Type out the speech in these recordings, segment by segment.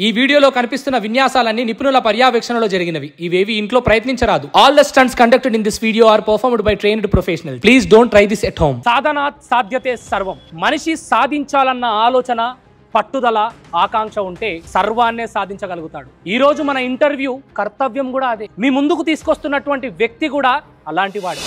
ఈ వీడియోలో కనిపిస్తున్న విన్యాసాలన్నీ నిపుణుల పర్యవేక్షణలో జరిగినవి. ఇవేవి ఇంట్లో ప్రయత్నించరాదు. All the stunts conducted in this video are performed by trained professionals. Please don't try this at home. సాధనాత్ సాధ్యతే సర్వం. మనిషి సాధించాలన్న ఆలోచన, పట్టుదల, ఆకాంక్ష ఉంటే సర్వాన్నే సాధించగలుగుతాడు. ఈ రోజు మన ఇంటర్వ్యూ కర్తవ్యం కూడా అదే. మీ ముందుకు తీసుకొస్తున్నటువంటి వ్యక్తి కూడా అలాంటి వాడు.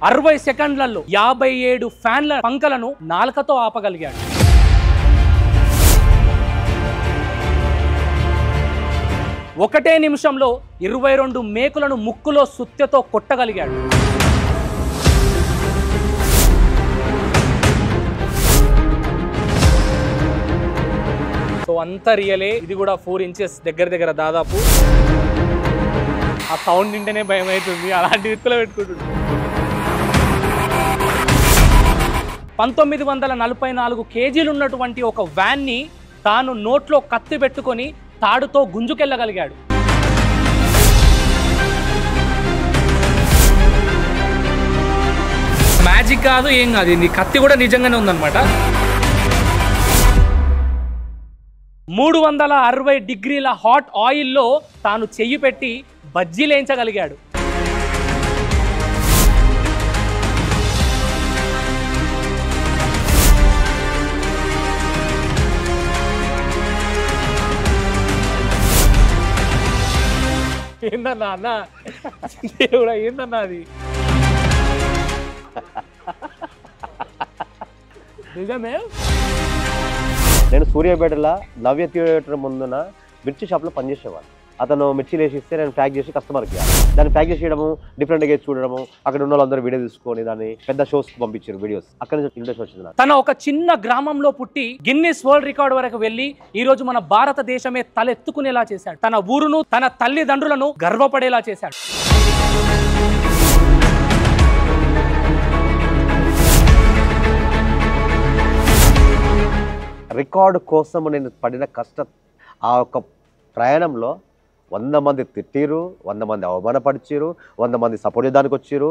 60 సెకండ్లలో 57 ఫ్యాన్ల పంకలను నాలుకతో ఆపగలిగాడు. ఒకటే నిమిషంలో 22 మేకులను ముక్కులో సుత్తెతో కొట్టగలిగాడు. సో అంత రియలే. ఇది కూడా 4 ఇంచెస్ దగ్గర దాదాపు. ఆ సౌండ్ వింటేనే భయం అవుతుంది. అలాంటి విత్తులో పెట్టుకుంటుంది. 1944 కేజీలు ఉన్నటువంటి ఒక వ్యాన్ని తాను నోట్లో కత్తి పెట్టుకొని తాడుతో గుంజుకెళ్ళగలిగాడు. మ్యాజిక్ కాదు, ఏం కాదు. ఇది కత్తి కూడా నిజంగానే ఉందన్నమాట. 360 డిగ్రీల హాట్ ఆయిల్లో తాను చెయ్యి పెట్టి బజ్జీలేంచగలిగాడు. ఏందన్నా అన్న దేవుడా, ఏందన్నా అది? నిజమే. నేను సూర్యాపేటలో నవ్య థియేటర్ ముందున మిర్చి షాప్లో పనిచేసేవాడు. అతను మిర్చిలు వేసి ఇస్తే నేను ప్యాక్ చేసి కస్టమర్కి దాన్ని ప్యాక్ చేసి చేయడము, డిఫరెంట్గా చూడడము, అక్కడ ఉన్న వాళ్ళందరూ వీడియో తీసుకొని దాన్ని పెద్ద షోస్కి పంపించారు. వీడియోస్ అక్కడ నుంచి ఇంట్రెస్ట్ వచ్చింది. తన ఒక చిన్న గ్రామంలో పుట్టి గిన్నిస్ వరల్డ్ రికార్డ్ వరకు వెళ్ళి ఈ రోజు మన భారతదేశమే తలెత్తుకునేలా చేశాడు. తన ఊరును, తన తల్లిదండ్రులను గర్వపడేలా చేశాడు. రికార్డు కోసం నేను పడిన కష్టం, ఆ ఒక ప్రయాణంలో 100 మంది తిట్టిరు, 100 మంది అవమానపరిచారు, 100 మంది సపోర్ట్ చేయడానికి వచ్చారు.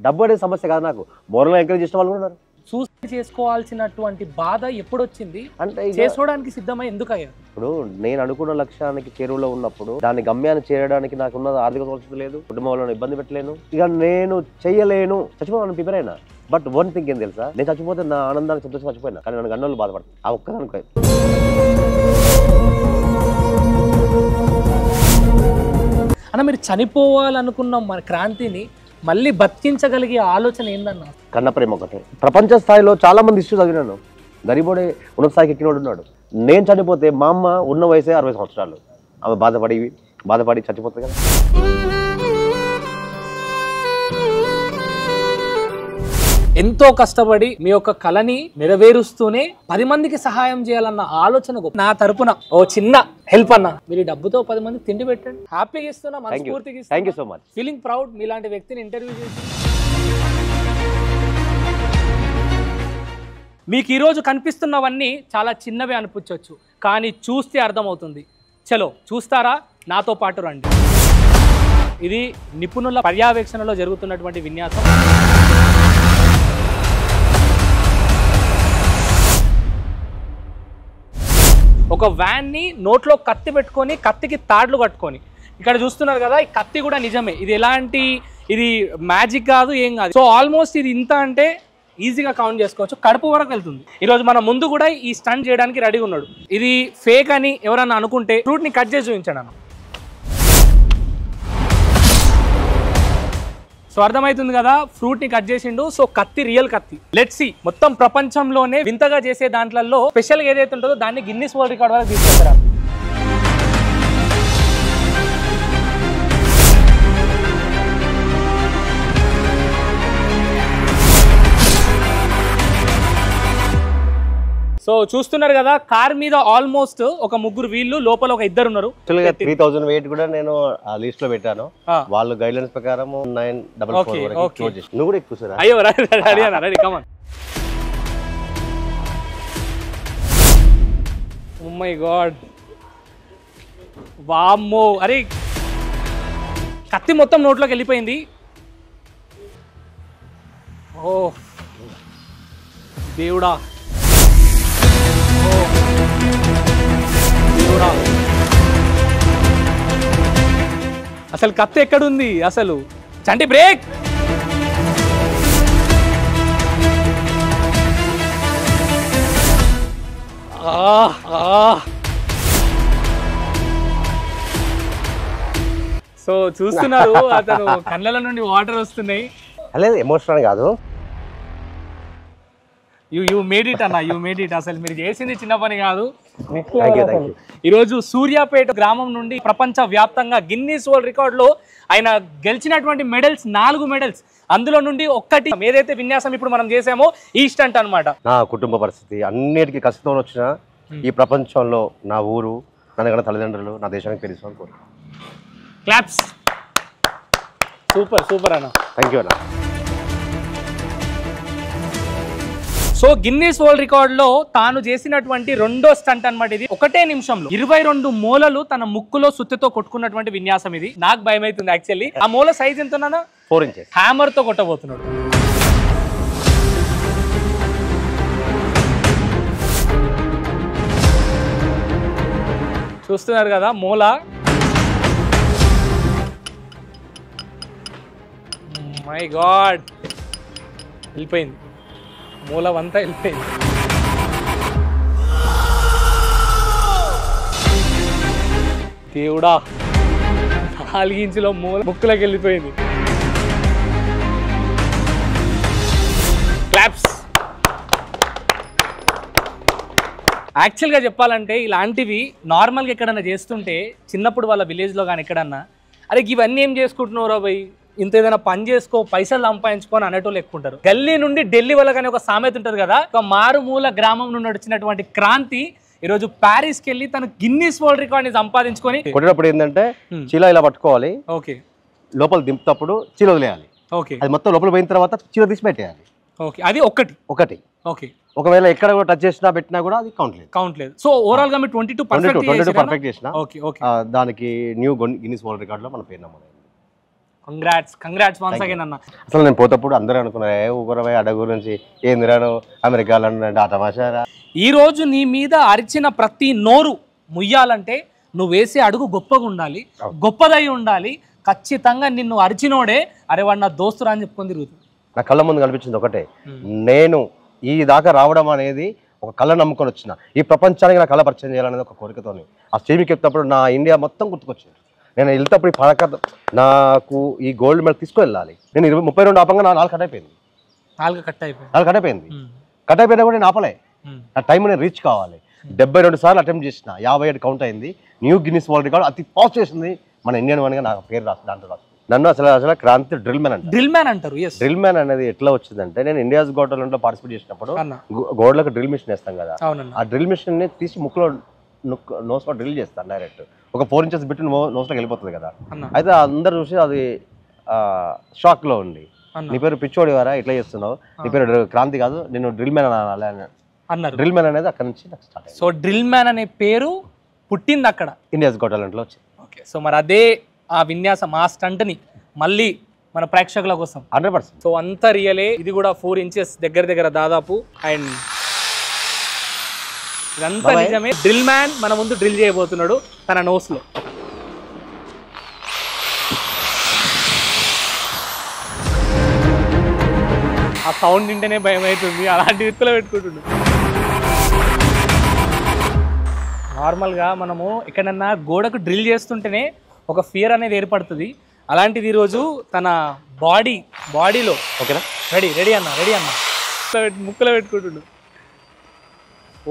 డబ్బు అనే సమస్య కాదు, నాకు మోరల్గా ఎంకరేజ్ చేసిన వాళ్ళు ఉన్నారు. సూసైడ్ చేసుకోవాల్సినటువంటి బాధ ఎప్పుడొచ్చింది అంటే చేసుకోవడానికి సిద్ధమై ఎందుకు అయ్యారు? ఇప్పుడు నేను అనుకున్న లక్ష్యానికి చేరువలో ఉన్నప్పుడు దాని గమ్యాన్ని చేరడానికి నాకున్న ఆర్థిక పరిస్థితి లేదు, కుటుంబంలో ఇబ్బంది పెట్టలేను, ఇక నేను చెయ్యలేను, చచ్చిపోవాలని ప్రిపేర్ అయినా. బట్ వన్ థింగ్ ఏం తెలుసా, నేను చచ్చిపోతే నా ఆనందానికి సంతోషం చచ్చిపోయినా, కానీ నన్ను గన్నోళ్ళు బాధపడతాను. ఆ ఒక్కదానికి అన్న, మీరు చనిపోవాలనుకున్న మన క్రాంతిని మళ్ళీ బతికించగలిగే ఆలోచన ఏందన్నా? కన్న ప్రేమ ఒకటే. ప్రపంచ స్థాయిలో చాలా మంది ఇష్యూ చదివినాను. గరీబోడే ఉన్నత స్థాయికి ఎక్కినోడు ఉన్నాడు. నేను చనిపోతే మా అమ్మ ఉన్న వయసే 60 సంవత్సరాలు. ఆమె బాధపడి చచ్చిపోతుంది కదా. ఎంతో కష్టపడి మీ యొక్క కళని నెరవేరుస్తూనే 10 మందికి సహాయం చేయాలన్న ఆలోచన నా తరపున ఓ చిన్న హెల్ప్ అన్న. మీరు డబ్బుతో 10 మందికి తిండి పెట్టండి. హ్యాపీగా ఇస్తున్నా, మనస్ఫూర్తిగా ఇస్తున్నా. Thank you so much. Feeling proud మీలాంటి వ్యక్తిని ఇంటర్వ్యూ చేసి. మీకు ఈరోజు కనిపిస్తున్నవన్నీ చాలా చిన్నవే అనిపించవచ్చు, కానీ చూస్తే అర్థమవుతుంది. చలో చూస్తారా? నాతో పాటు రండి. ఇది నిపుణుల పర్యవేక్షణలో జరుగుతున్నటువంటి విన్యాసం. ఒక వ్యాన్ని నోట్లో కత్తి పెట్టుకొని, కత్తికి తాడ్లు కట్టుకొని, ఇక్కడ చూస్తున్నారు కదా, ఈ కత్తి కూడా నిజమే. ఇది ఎలాంటి, ఇది మ్యాజిక్ కాదు, ఏం కాదు. సో ఆల్మోస్ట్ ఇది ఇంత అంటే ఈజీగా కౌంట్ చేసుకోవచ్చు. కడుపు వరకు వెళ్తుంది. ఈరోజు మన ముందు కూడా ఈ స్టంట్ చేయడానికి రెడీ ఉన్నాడు. ఇది ఫేక్ అని ఎవరన్నా అనుకుంటే ఫ్రూట్ని కట్ చేసి చూపించాడు అన్న. సో అర్థమవుతుంది కదా, ఫ్రూట్ ని కట్ చేసిండు. సో కత్తి రియల్ కత్తి. Let's see. మొత్తం ప్రపంచంలోనే వింతగా చేసే దాంట్లలో స్పెషల్ ఏదైతే ఉంటుందో దాన్ని గిన్నిస్ వరల్డ్ రికార్డ్ వరకు తీసుకెళ్తారు. సో చూస్తున్నారు కదా, కార్ మీద ఆల్మోస్ట్ ఒక 3 వీళ్ళు, లోపల ఒక 2 ఉన్నారు. 3000 వెయిట్ కూడా నేను ఆ లిస్ట్ లో పెట్టాను. వాళ్ళు గైడ్ లైన్స్ ప్రకారం 944. నువ్వు కూడా ఎక్కువ సార్. అయ్యో ready come on. Oh my god, వామ్మో. అరే కత్తి మొత్తం నోట్లోకి వెళ్ళిపోయింది. ఓ దేవుడా, ఓ దేవుడా, అసలు కత్తి ఎక్కడుంది అసలు? చంటి బ్రేక్. సో చూస్తున్నారు, అతను కళ్ళల నుండి వాటర్ వస్తున్నాయి. లేదు ఎమోషనల్ కాదు, యూ మేడ్ ఇట్ అన్న, యూ మేడ్ ఇట్. అసలు మీరు చేసింది చిన్న పని కాదు. ఈరోజు సూర్యాపేట గ్రామం నుండి ప్రపంచ వ్యాప్తంగా గిన్నీస్ వరల్డ్ రికార్డులో ఆయన గెలిచినటువంటి మెడల్స్ 4 మెడల్స్, అందులో నుండి ఒక్కటి ఏదైతే విన్యాసం ఇప్పుడు మనం చేసామో ఈ స్టంట్ అన్నమాట. నా కుటుంబ పరిస్థితి అన్నిటికీ కష్టంతో వచ్చిన ఈ ప్రపంచంలో నా ఊరు, నన్ను తల్లిదండ్రులు, నా దేశానికి తెలుసు అనుకో. క్లాప్స్. సూపర్ సూపర్ అన్న, థ్యాంక్ యూ అన్న. సో గిన్నీస్ వరల్డ్ రికార్డులో తాను చేసినటువంటి రెండో స్టంట్ అన్నమాట ఇది. 1 నిమిషంలో 22 మూలలు తన ముక్కులో సుత్తితో కొట్టుకున్నటువంటి విన్యాసం ఇది. నాకు భయం అవుతుంది యాక్చువల్లీ. ఆ మూల సైజ్ ఎంత? 4 inches. హ్యామర్ తో కొట్టబోతున్నాడు. చూస్తున్నారు కదా మూల. మై గాడ్, వెళ్ళిపోయింది మూలవంతా, వెళ్ళిపోయింది. దేవుడా, 4 ఇంచుల మూల ముక్కులోకి వెళ్ళిపోయింది. క్లాప్స్. యాక్చువల్గా చెప్పాలంటే ఇలాంటివి నార్మల్గా ఎక్కడన్నా చేస్తుంటే చిన్నప్పుడు వాళ్ళ విలేజ్లో కానీ ఎక్కడన్నా, అరే ఇవన్నీ ఏం చేసుకుంటున్నారా భయ్, ఇంత ఏదైనా పని చేసుకో, పైసలు సంపాదించుకొని అనేటోళ్ళు ఎక్కుంటారు. గల్లీ నుండి ఢిల్లీ వాళ్ళకని ఒక సామెత ఉంటుంది కదా. ఒక మారుమూల గ్రామం నుండి వచ్చినటువంటి క్రాంతి ఈరోజు ప్యారిస్కి వెళ్ళి తను గిన్నీస్ వరల్డ్ రికార్డ్ని సంపాదించుకొని కొట్టినప్పుడు ఏంటంటే చీల ఇలా పట్టుకోవాలి, ఓకే, లోపల దింపుతప్పుడు చీల వదిలేయాలి, ఓకే, అది మొత్తం లోపల పోయిన తర్వాత చీల తీసి పెట్టేయాలి, ఓకే, అది ఒకటి, ఓకే. ఒకవేళ ఎక్కడ కూడా టచ్ చేసినా పెట్టినా కూడా అది కౌంట్ లేదు. సో ఓవరాల్ గా మీరు 22 పర్ఫెక్ట్ చేసిన. Okay, okay. దానికి న్యూ గిన్నీస్ వరల్డ్ రికార్డ్ లో మన పేరు నమోదైంది. కంగ్రాట్స్ వన్స్ అగైన్ అన్న. అసలు నేను పోతప్పుడు అందరూ అనుకున్నారు ఊరవై అడ గురించి ఏంది రాను అమెరికా లండన్ ఆ తమాషారా. ఈ రోజు నీ మీద అరిచిన ప్రతి నోరు ముయ్యాలంటే నువ్వు వేసే అడుగు గొప్పగా ఉండాలి, గొప్పదై ఉండాలి. ఖచ్చితంగా నిన్ను అరిచినోడే అరే వాడు నా దోస్తురా అని చెప్పుకొని తిరుగుతుంది. నా కళ్ళ ముందు కనిపించింది ఒకటే, నేను ఈ దాకా రావడం అనేది ఒక కళ నమ్ముకొని వచ్చిన, ఈ ప్రపంచానికి నా కళ పరిచయం చేయాలనేది ఒక కోరికతోని ఆ స్టేజ్కి ఎక్కినప్పుడు నా ఇండియా మొత్తం గుర్తుకొచ్చింది. నేను వెళ్తేప్పుడు ఈ పడక నాకు ఈ గోల్డ్ మెడల్ తీసుకువెళ్ళాలి. నేను 32 ఆపంగా నా 4 కట్ అయిపోయింది. 4 కట్ అయిపోయినా కూడా నేను ఆపలే. నా టైం నేను రీచ్ కావాలి. 72 సార్లు అటెంప్ట్ చేసిన, 57 కౌంట్ అయింది. న్యూ గిన్నీస్ వరల్డ్ రికార్డ్ అతి ఫాస్ట్ చేసింది మన ఇండియన్ వన్గా నా పేరు రాసి దాంట్లో రాసి. నన్ను అసలు క్రాంతి డ్రిల్ మ్యాన్ అంటారు. డ్రిల్ మ్యాన్ అనేది ఎట్లా వచ్చిందంటే, నేను ఇండియాస్ గోట్ టాలెంట్ పార్టిసిపేట్ చేసినప్పుడు గోడలకు డ్రిల్ మిషన్ వేస్తాం కదా, ఆ డ్రిల్ మిషన్ ని తీసి ముక్కులో నోస్లో డ్రిల్ చేస్తాను డైరెక్ట్. ఒక 4 inches బిట్ నోస్లోకి వెళ్ళిపోతుంది కదా. అయితే అందరు చూసి అది షాక్ లో ఉంది. నీ పేరు పిచ్చోడి వారా, ఇట్లా చేస్తున్నావు, నీ పేరు క్రాంతి కాదు, నేను డ్రిల్ మ్యాన్ అన్నారు. డ్రిల్ మ్యాన్ అనేది అక్కడ నుంచి నాకు స్టార్ట్ అయింది. సో డ్రిల్ మ్యాన్ అనే పేరు పుట్టింది అక్కడ, ఇండియాస్ గోట్ టాలెంట్ లో వచ్చింది. ఓకే. సో మరి అదే ఆ విన్యాసం, ఆ స్టంట్ ని మళ్ళీ మన ప్రేక్షకుల కోసం 100%. సో అంతా రియలే. ఇది కూడా 4 inches దగ్గర దాదాపు. అండ్ ఇదంతా నిజమే. డ్రిల్ మ్యాన్ మన ముందు డ్రిల్ చేయబోతున్నాడు తన నోస్ లో. ఆ సౌండ్ వింటేనే భయం అవుతుంది, అలాంటి విత్తులో పెట్టుకుంటుండు. నార్మల్గా మనము ఎక్కడన్నా గోడకు డ్రిల్ చేస్తుంటేనే ఒక ఫియర్ అనేది ఏర్పడుతుంది. అలాంటిది ఈరోజు తన బాడీలో ఓకేనా, రెడీ అన్న ముక్కలో పెట్టుకుంటుండు.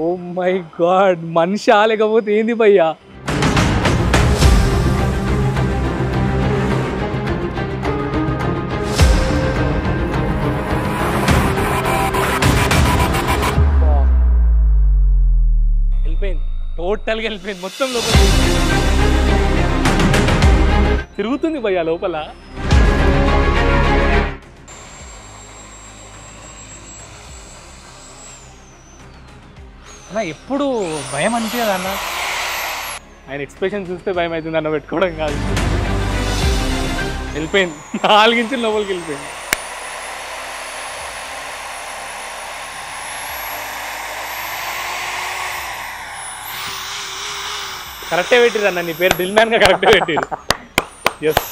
ఓ మై గాడ్, మనిషి లేకపోతే ఏంది భయ్యా? వెళ్ళిపోయింది, టోటల్గా వెళ్ళిపోయింది, మొత్తం లోపల తిరుగుతుంది భయ్యా లోపల. అన్న ఎప్పుడు భయం అనిపించదు అన్న, ఆయన ఎక్స్ప్రెషన్ చూస్తే భయం అవుతుంది అన్న, పెట్టుకోవడం కాదు. వెళ్ళిపోయింది, 4 inches లోపలికి వెళ్ళిపోయింది. కరెక్టే పెట్టిరు అన్న, నీ పేరు డ్రిల్ మ్యాన్ గా కరెక్టే పెట్టిరు. ఎస్.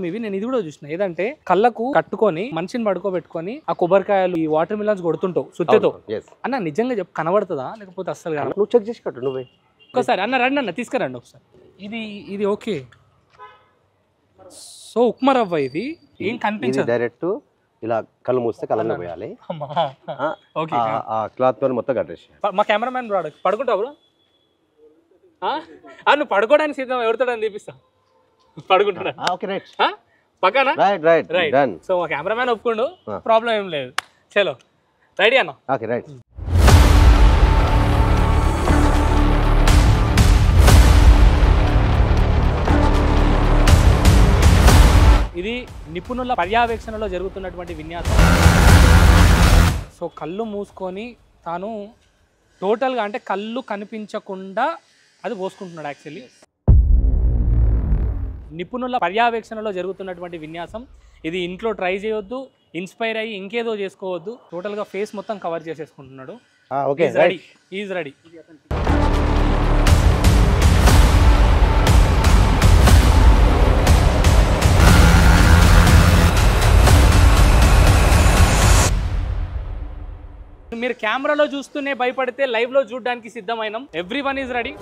ఇవి నేను ఇది కూడా చూసిన, ఏదంటే కళ్ళకు కట్టుకొని మనిషిని పడుకోబెట్టుకొని ఆ కొబ్బరికాయలు ఈ వాటర్ మిలన్స్ కొడుతుంటావు సుత్తెతో. అన్న నిజంగా చెప్పు కనబడుతుందా లేకపోతే అస్సలు కాదు? నువ్వు చెక్ చేసి కట్టు నువ్వే ఒకసారి. అన్న రండి అన్న, తీసుకురండి ఒకసారి. ఇది ఓకే. సో ఉప్మా రవ్వ ఇది ఏం కనిపించదు, డైరెక్ట్ ఇలా కళ్ళు మూస్తే కళ్ళనే పోయాలి. ఓకే, క్లాత్ తో మొత్తం కట్టేసి. మా కెమెరామ్యాన్ బ్రో పడుకుంటావు బ్రో? నువ్వు పడుకోవడానికి సిద్ధం, ఎవరితోడని చూపిస్తా. పడుకుంటాడా? Okay right. పక్కన రైట్ డన్. సో మా కెమెరామ్యాన్ ఒప్పుకోండు, ప్రాబ్లం ఏం లేదు. చలో రెడీ అన్న. Okay right. ఇది నిపుణుల పర్యవేక్షణలో జరుగుతున్నటువంటి విన్యాసం. సో కళ్ళు మూసుకొని తాను టోటల్గా అంటే కళ్ళు కనిపించకుండా అది పోసుకుంటున్నాడు. యాక్చువల్లీ నిపుణుల పర్యవేక్షణలో జరుగుతున్నటువంటి విన్యాసం ఇది. ఇంట్లో ట్రై చేయొద్దు, ఇన్స్పైర్ అయ్యి ఇంకేదో చేసుకోవద్దు. టోటల్గా ఫేస్ మొత్తం కవర్ చేసేసుకుంటున్నాడు. Okay ready, is ready. మీరు కెమెరాలో చూస్తూనే భయపడితే లైవ్ లో చూడడానికి సిద్ధమైనం. Everyone is ready.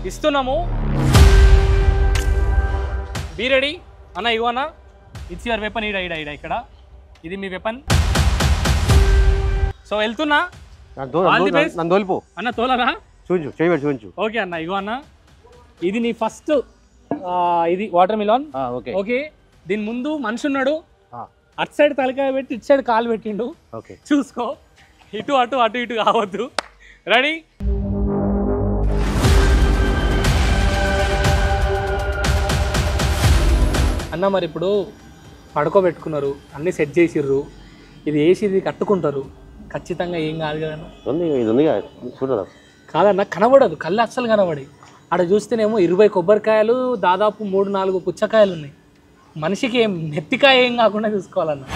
ఇస్తున్నాము. బీ రెడీ అన్న. ఇగో అన్న, ఇట్స్ యువర్ వెపన్. ఇడ ఇడ ఇడ ఇక్కడ ఇది మీ వెపన్. సో వెళ్తున్నా అన్న. తోలనా? చూపించు. ఓకే అన్న, ఇగో అన్న, ఇది నీ ఫస్ట్ ఇది వాటర్ మిలాన్. ఓకే, దీని ముందు మనిషి ఉన్నాడు. అటు సైడ్ తలకాయ పెట్టి ఇటు సైడ్ కాలు పెట్టిండు. చూసుకో, ఇటు అటు అటు ఇటు కావద్దు. రెడీ? అన్న మరి ఇప్పుడు పడుకోబెట్టుకున్నారు, అన్నీ సెట్ చేసిర్రు, ఇది వేసి ఇది కట్టుకుంటారు, ఖచ్చితంగా ఏం కాదు కదా? కాదన్న, కనబడదు, కళ్ళు అస్సలు కనబడి. అక్కడ చూస్తేనేమో 20 కొబ్బరికాయలు, దాదాపు 3-4 పుచ్చకాయలు ఉన్నాయి. మనిషికి ఏం నెత్తికాయ ఏం కాకుండా చూసుకోవాలన్న.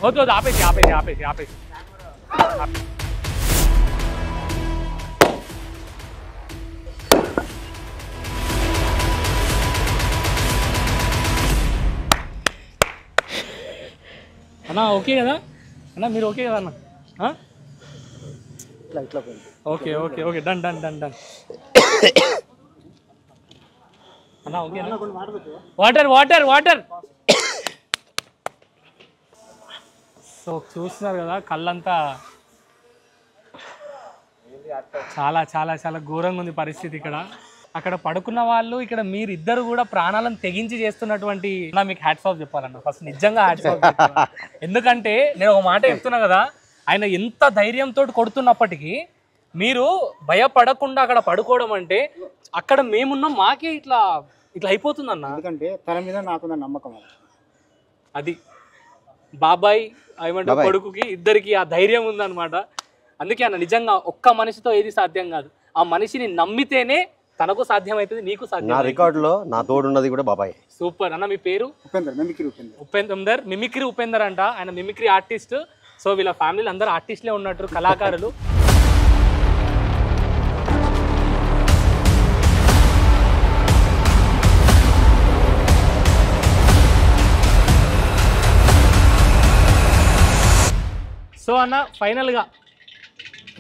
వద్దు వద్దు, ఆపేసి ఆపేసి ఆపేసి ఆపేసి. అన్న ఓకే కదా అన్న? మీరు ఓకే కదా అన్న? Okay okay okay, done done done done అన్న. Okay, water water water. So చూస్తున్నారు కదా, కళ్ళంతా చాలా చాలా చాలా ఘోరంగా ఉంది పరిస్థితి ఇక్కడ. అక్కడ పడుకున్న వాళ్ళు, ఇక్కడ మీరు ఇద్దరు కూడా ప్రాణాలను తెగించి చేస్తున్నటువంటి మీకు హ్యాట్స్ ఆఫ్ చెప్పాలన్న. ఫస్ట్ నిజంగా హ్యాట్స్ ఆఫ్ చెప్పాలి. ఎందుకంటే నేను ఒక మాట చెప్తున్నా కదా, ఆయన ఎంత ధైర్యంతో కొడుతున్నప్పటికీ మీరు భయపడకుండా అక్కడ పడుకోవడం అంటే, అక్కడ మేమున్నాం మాకే ఇట్లా ఇట్లా అయిపోతుందన్న. ఎందుకంటే తన మీద నాకున్న నమ్మకం అది. బాబాయ్ ఏమంటే కొడుకుకి ఇద్దరికి ఆ ధైర్యం ఉందన్నమాట. అందుకే అన్న, నిజంగా ఒక్క మనిషితో ఏది సాధ్యం కాదు. ఆ మనిషిని నమ్మితేనే తనకు సాధ్యమవుతుంది, నీకు సాధ్యం. నా రికార్డ్ లో నా తోడు ఉన్నది కూడా బాబాయ్. సూపర్ అన్న. మీ పేరు? ఉపేందర్. మిమిక్రీ ఉపేందర్ అంట. ఆయన మిమిక్రీ ఆర్టిస్ట్. సో వీళ్ళ ఫ్యామిలీలు అందరూ ఆర్టిస్ట్లే ఉన్నట్టు, కళాకారులు. సో అన్న ఫైనల్గా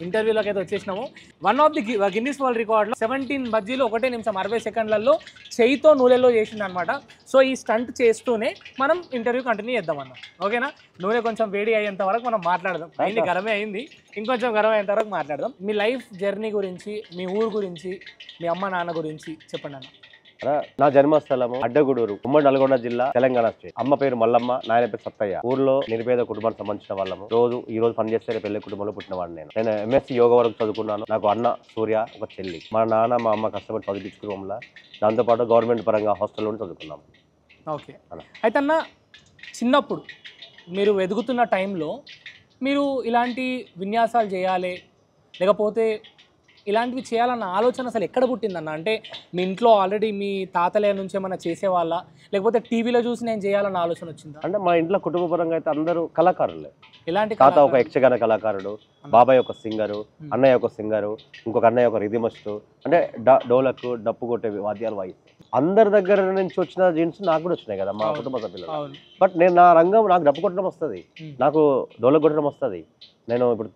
ఇంటర్వ్యూలోకి అయితే వచ్చేసినాము. One of the Guinness world రికార్డ్లో 17 బజ్జీలు 1 నిమిషం 60 సెకండ్లలో చేయితో నూనెలో చేసింది అనమాట. సో ఈ స్టంట్ చేస్తూనే మనం ఇంటర్వ్యూ కంటిన్యూ చేద్దామన్నా. ఓకేనా? నూనె కొంచెం వేడి అయ్యేంత వరకు మనం మాట్లాడదాం. అయింది గరమే అయింది, ఇంకొంచెం గరం అయ్యేంత వరకు మాట్లాడదాం. మీ లైఫ్ జర్నీ గురించి, మీ ఊరు గురించి, మీ అమ్మ నాన్న గురించి చెప్పండి అన్న. నా జన్మస్థలము అడ్డగూడూరు, ఉమ్మడి నల్గొండ జిల్లా, తెలంగాణ స్టేట్. అమ్మ పేరు మల్లమ్మ, నాయన పేరు సత్తయ్య. ఊర్లో నిరుపేద కుటుంబానికి సంబంధించిన వాళ్ళము. ఈ రోజు పనిచేస్తే పెళ్లి కుటుంబంలో పుట్టినవాడు నేను. ఎంఎస్సీ యోగా వరకు చదువుకున్నాను. నాకు అన్న సూర్య, ఒక చెల్లి. మా నాన్న మా అమ్మ కష్టపడి చదివించుకోవడంలో దాంతోపాటు గవర్నమెంట్ పరంగా హాస్టల్లో చదువుకున్నాము. ఓకే. అయితే అన్న, చిన్నప్పుడు మీరు ఎదుగుతున్న టైంలో మీరు ఇలాంటి విన్యాసాలు చేయాలి, లేకపోతే ఇలాంటివి చేయాలన్న ఆలోచన అసలు ఎక్కడ పుట్టిందన్న? అంటే మీ ఇంట్లో ఆల్రెడీ మీ తాతలే నుంచి ఏమైనా చేసేవాళ్ళ, లేకపోతే టీవీలో చూసి నేను చేయాలన్న ఆలోచన వచ్చిందా? అంటే మా ఇంట్లో కుటుంబ పరంగా అయితే అందరూ కళాకారులే. ఇలాంటి తాత ఒక యక్షగాన కళాకారుడు, బాబాయ్ ఒక సింగరు, అన్నయ్య ఒక సింగరు, ఇంకొక అన్నయ్య ఒక రిథమిస్టు. అంటే డోలకు, డప్పు కొట్టే వాద్యాలు వాయిస్తారు. అందరి దగ్గర నుంచి వచ్చిన జీన్స్ నాకు కూడా వచ్చినాయి కదా మా కుటుంబ సభ్యులు. బట్ నేను నా రంగం, నాకు డప్పు కొట్టడం వస్తుంది, నాకు డోలకు కొట్టడం వస్తుంది. నేను ఇప్పుడు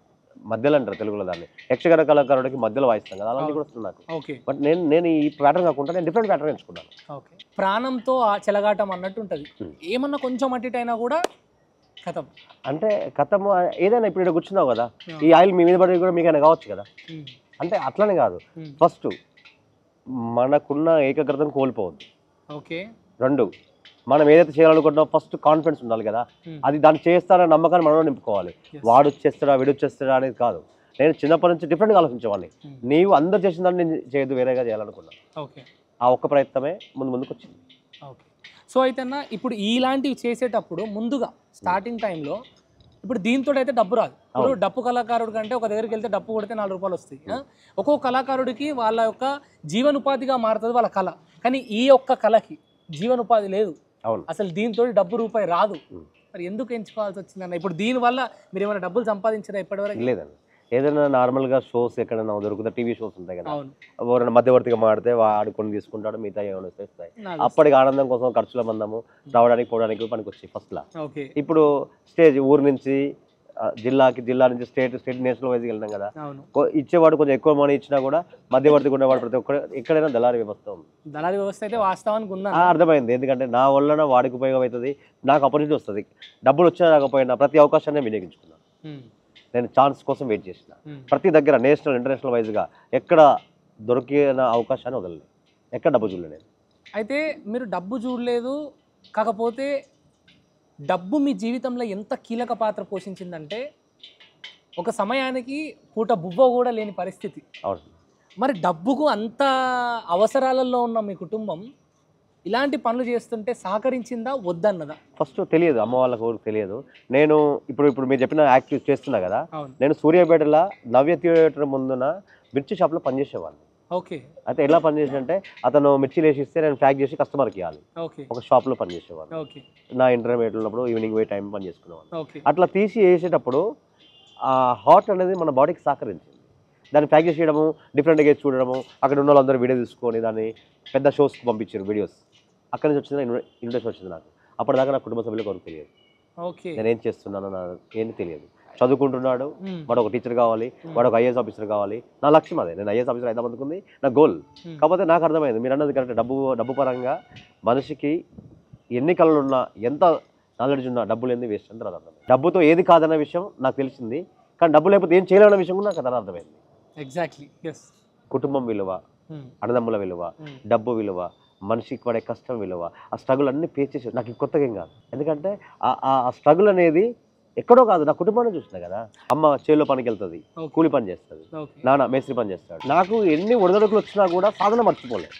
మధ్యలో అంటారు తెలుగులో దాన్ని, యక్షగాన కళాకారుడికి మధ్యలో వాయిస్తాను కదా, అలాంటి కూడా వస్తుంది నాకు. బట్ నేను ఈ ప్యాటర్న్ కాకుండా నేను డిఫరెంట్ ప్యాటర్న్ ఎంచుకున్నాను. ప్రాణంతో చెలగాటం అన్నట్టు ఉంటుంది. ఏమన్నా కొంచెం అటు అయినా కూడా కథం. అంటే కథం ఏదైనా ఇప్పుడు ఇక్కడ కూర్చున్నావు కదా, ఈ ఆయిల్ మీ మీద పడి కూడా మీకైనా కావచ్చు కదా. అంటే అట్లనే కాదు, ఫస్ట్ మనకున్న ఏకాగ్రతను కోల్పోవద్దు. ఓకే. 2, మనం ఏదైతే చేయాలనుకుంటున్నామో ఫస్ట్ కాన్ఫిడెన్స్ ఉండాలి కదా. అది దాన్ని చేస్తానన్న నమ్మకాన్ని మనం నింపుకోవాలి. వాడు వచ్చేస్తాడా వీడు వచ్చేస్తాడా అనేది కాదు. నేను చిన్నప్పటి నుంచి డిఫరెంట్గా ఆలోచించేవాడిని. నీవు అందరు చేసిన దాన్ని నేను చేయదు, వేరేగా చేయాలనుకున్నాను. ఓకే. ఆ ఒక్క ప్రయత్నమే ముందుకు వచ్చింది. ఓకే. సో అయితే అన్న, ఇప్పుడు ఇలాంటివి చేసేటప్పుడు ముందుగా స్టార్టింగ్ టైంలో ఇప్పుడు దీంతో అయితే డబ్బు రాదు. ఇప్పుడు డప్పు కళాకారుడు కంటే ఒక దగ్గరికి వెళ్తే డప్పు కొడితే 4 రూపాయలు వస్తాయి. ఒక్కొక్క కళాకారుడికి వాళ్ళ యొక్క జీవనోపాధిగా మారుతుంది వాళ్ళ కళ. కానీ ఈ యొక్క కళకి జీవనోపాధి లేదు అసలు, దీంతో డబ్బు రూపాయి రాదు. మరి ఎందుకు ఎంచుకోవాల్సి వచ్చిందన్న? ఇప్పుడు దీనివల్ల మీరు ఏమైనా డబ్బులు సంపాదించారా ఇప్పటివరకు? లేదండి. ఏదైనా నార్మల్గా షోస్ ఎక్కడైనా దొరుకుతా, టీవీ షోస్ ఉంటాయి కదా, ఎవరైనా మధ్యవర్తిగా మాడితే వాడు కొన్ని తీసుకుంటాడు, మిగతా ఏమైనా వస్తాయి. అప్పటికి ఆనందం కోసం ఖర్చుల మందము రావడానికి పోవడానికి పనికి వచ్చాయి ఫస్ట్లా. ఇప్పుడు స్టేజ్ ఊరు నుంచి జిల్లా నుంచి స్టేట్ నేషనల్ వైజ్కి వెళ్తాం కదా, ఇచ్చేవాడు కొంచెం ఎక్కువ మనీ ఇచ్చినా కూడా మధ్యవర్తిగా ఉండేవాడు ప్రతి ఒక్కరు ఎక్కడైనా దళారీ వ్యవస్థ ఉంది. దళారీ వ్యవస్థ అయితే వాస్తవానికి ఉందా? అర్థమైంది. ఎందుకంటే నా వల్ల వాడికి ఉపయోగం అవుతుంది, నాకు ఆపర్చునిటీ వస్తుంది. డబ్బులు వచ్చినా రాకపోయినా ప్రతి అవకాశాన్ని వినియోగించుకున్నాను. నేను ఛాన్స్ కోసం వెయిట్ చేసిన. ప్రతి దగ్గర నేషనల్ ఇంటర్నేషనల్ వైజ్గా ఎక్కడ దొరికిన అవకాశాన్ని వదలలేదు, ఎక్కడ డబ్బు చూడలేదు. అయితే మీరు డబ్బు చూడలేదు, కాకపోతే డబ్బు మీ జీవితంలో ఎంత కీలక పాత్ర పోషించిందంటే ఒక సమయానికి పూట బువ్వ కూడా లేని పరిస్థితి. మరి డబ్బుకు అంత అవసరాలలో ఉన్న మీ కుటుంబం ఇలాంటి పనులు చేస్తుంటే సహకరించిందా వద్దన్నదా? ఫస్ట్ తెలియదు, అమ్మ వాళ్ళకు తెలియదు. నేను ఇప్పుడు మీరు చెప్పిన యాక్టివ్ చేస్తున్నా కదా, నేను సూర్యాపేటలో నవ్య థియేటర్ ముందున మిర్చి షాప్లో పనిచేసేవాడిని. ఓకే. అయితే ఎలా పనిచేసినంటే అతను మిర్చిలు వేసిస్తే నేను ప్యాక్ చేసి కస్టమర్కి ఇవ్వాలి. ఒక షాప్లో పనిచేసేవాడిని. నా ఇంటర్మీడియట్ ఉన్నప్పుడు ఈవినింగ్ పోయి టైం పని చేసుకునేవాడిని. అట్లా తీసి వేసేటప్పుడు ఆ హాట్ అనేది మన బాడీకి సహకరించింది. దాన్ని ప్యాక్ చేసి చేయడము, డిఫరెంట్గా చూడడము, అక్కడ ఉన్న వాళ్ళందరూ వీడియో తీసుకొని దాన్ని పెద్ద షోస్కి పంపించారు వీడియోస్. అక్కడి నుంచి వచ్చింది ఇన్విటేషన్ వచ్చింది నాకు. అప్పటిదాకా నా కుటుంబ సభ్యులకు ఎవరికి తెలియదు నేనేం చేస్తున్నాను, ఏంటి తెలియదు. చదువుకుంటున్నాడు, వాడు ఒక టీచర్ కావాలి, వాడు ఒక ఐఏఎస్ ఆఫీసర్ కావాలి. నా లక్ష్యం అదే, నేను ఐఏఎస్ ఆఫీసర్ అయితే అనుకుంది నా గోల్. కాకపోతే నాకు అర్థమైంది మీరు అన్నది కరెక్ట్, డబ్బు పరంగా మనిషికి ఎన్ని కళలు ఉన్నా, ఎంత నాలెడ్జ్ ఉన్నా డబ్బులు ఏంది వేస్ట్ అంటే అది అర్థమైంది. డబ్బుతో ఏది కాదన్న విషయం నాకు తెలిసింది, కానీ డబ్బు లేకపోతే ఏం చేయలేమన్న విషయం కూడా నాకు అది అర్థమైంది. ఎగ్జాక్ట్లీ. కుటుంబం విలువ, అన్నదమ్ముల విలువ, డబ్బు విలువ, మనిషికి పడే కష్టం విలువ, ఆ స్ట్రగుల్ అన్ని ఫేస్ చేసి నాకు కొత్తగా ఏం కాదు. ఎందుకంటే ఆ స్ట్రగుల్ అనేది ఎక్కడో కాదు, నా కుటుంబాన్ని చూసినా కదా. అమ్మ చేలో పనికి వెళ్తుంది, కూలి పని చేస్తుంది, నాన్న మేస్త్రి పని చేస్తాడు. నాకు ఎన్ని ఒడిదొడుకులు వచ్చినా కూడా సాధన మర్చిపోలేదు.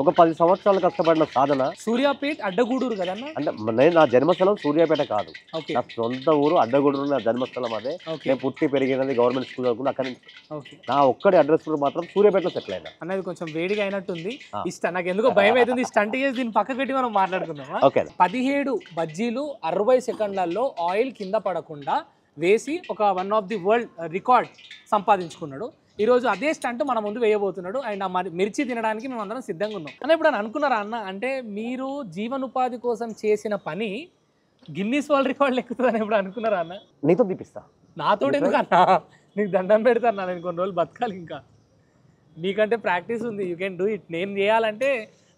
ఒక 10 సంవత్సరాలు కష్టపడిన సాధన. సూర్యాపేట అడ్డగూడూరు కదన్నా? అంటే నేను నా జన్మస్థలం సూర్యాపేట కాదు, నా సొంత ఊరు అడ్డగూడూరు నా జన్మస్థలం. అదే నేను పుట్టి పెరిగినది గవర్నమెంట్ స్కూల్ చదువుకుని అక్కడి నుంచి. నా ఒక్కడి అడ్రస్ మాత్రం సూర్యాపేటలో సెటిల్ అయినా. అనేది కొంచెం వేడిగా అయినట్టుంది. నాకు ఎందుకో భయం అవుతుంది. స్టంట్ చేసి దీన్ని పక్క పెట్టి మనం మాట్లాడుకుందాం. 17 బజ్జీలు 60 సెకండ్లలో ఆయిల్ కింద పడకుండా వేసి ఒక one of the world record సంపాదించుకున్నాడు. ఈరోజు అదే స్టంట్ మన ముందు వేయబోతున్నాడు. అండ్ మిర్చి తినడానికి మేము అందరం సిద్ధంగా ఉన్నాం. అన్న ఇప్పుడు అనుకున్నారా అన్న, అంటే మీరు జీవనోపాధి కోసం చేసిన పని గిన్నిస్ వరల్డ్ రికార్డ్ ఎక్కుతుందని ఎప్పుడు అనుకున్నారా అన్న? నీతో తీపిస్తా. నాతో ఎందుకు అన్న? నీకు దండం పెడతాను నేను కొన్ని రోజులు బతకాలి ఇంకా. నీకంటే ప్రాక్టీస్ ఉంది, యూ కెన్ డూ ఇట్. నేను చేయాలంటే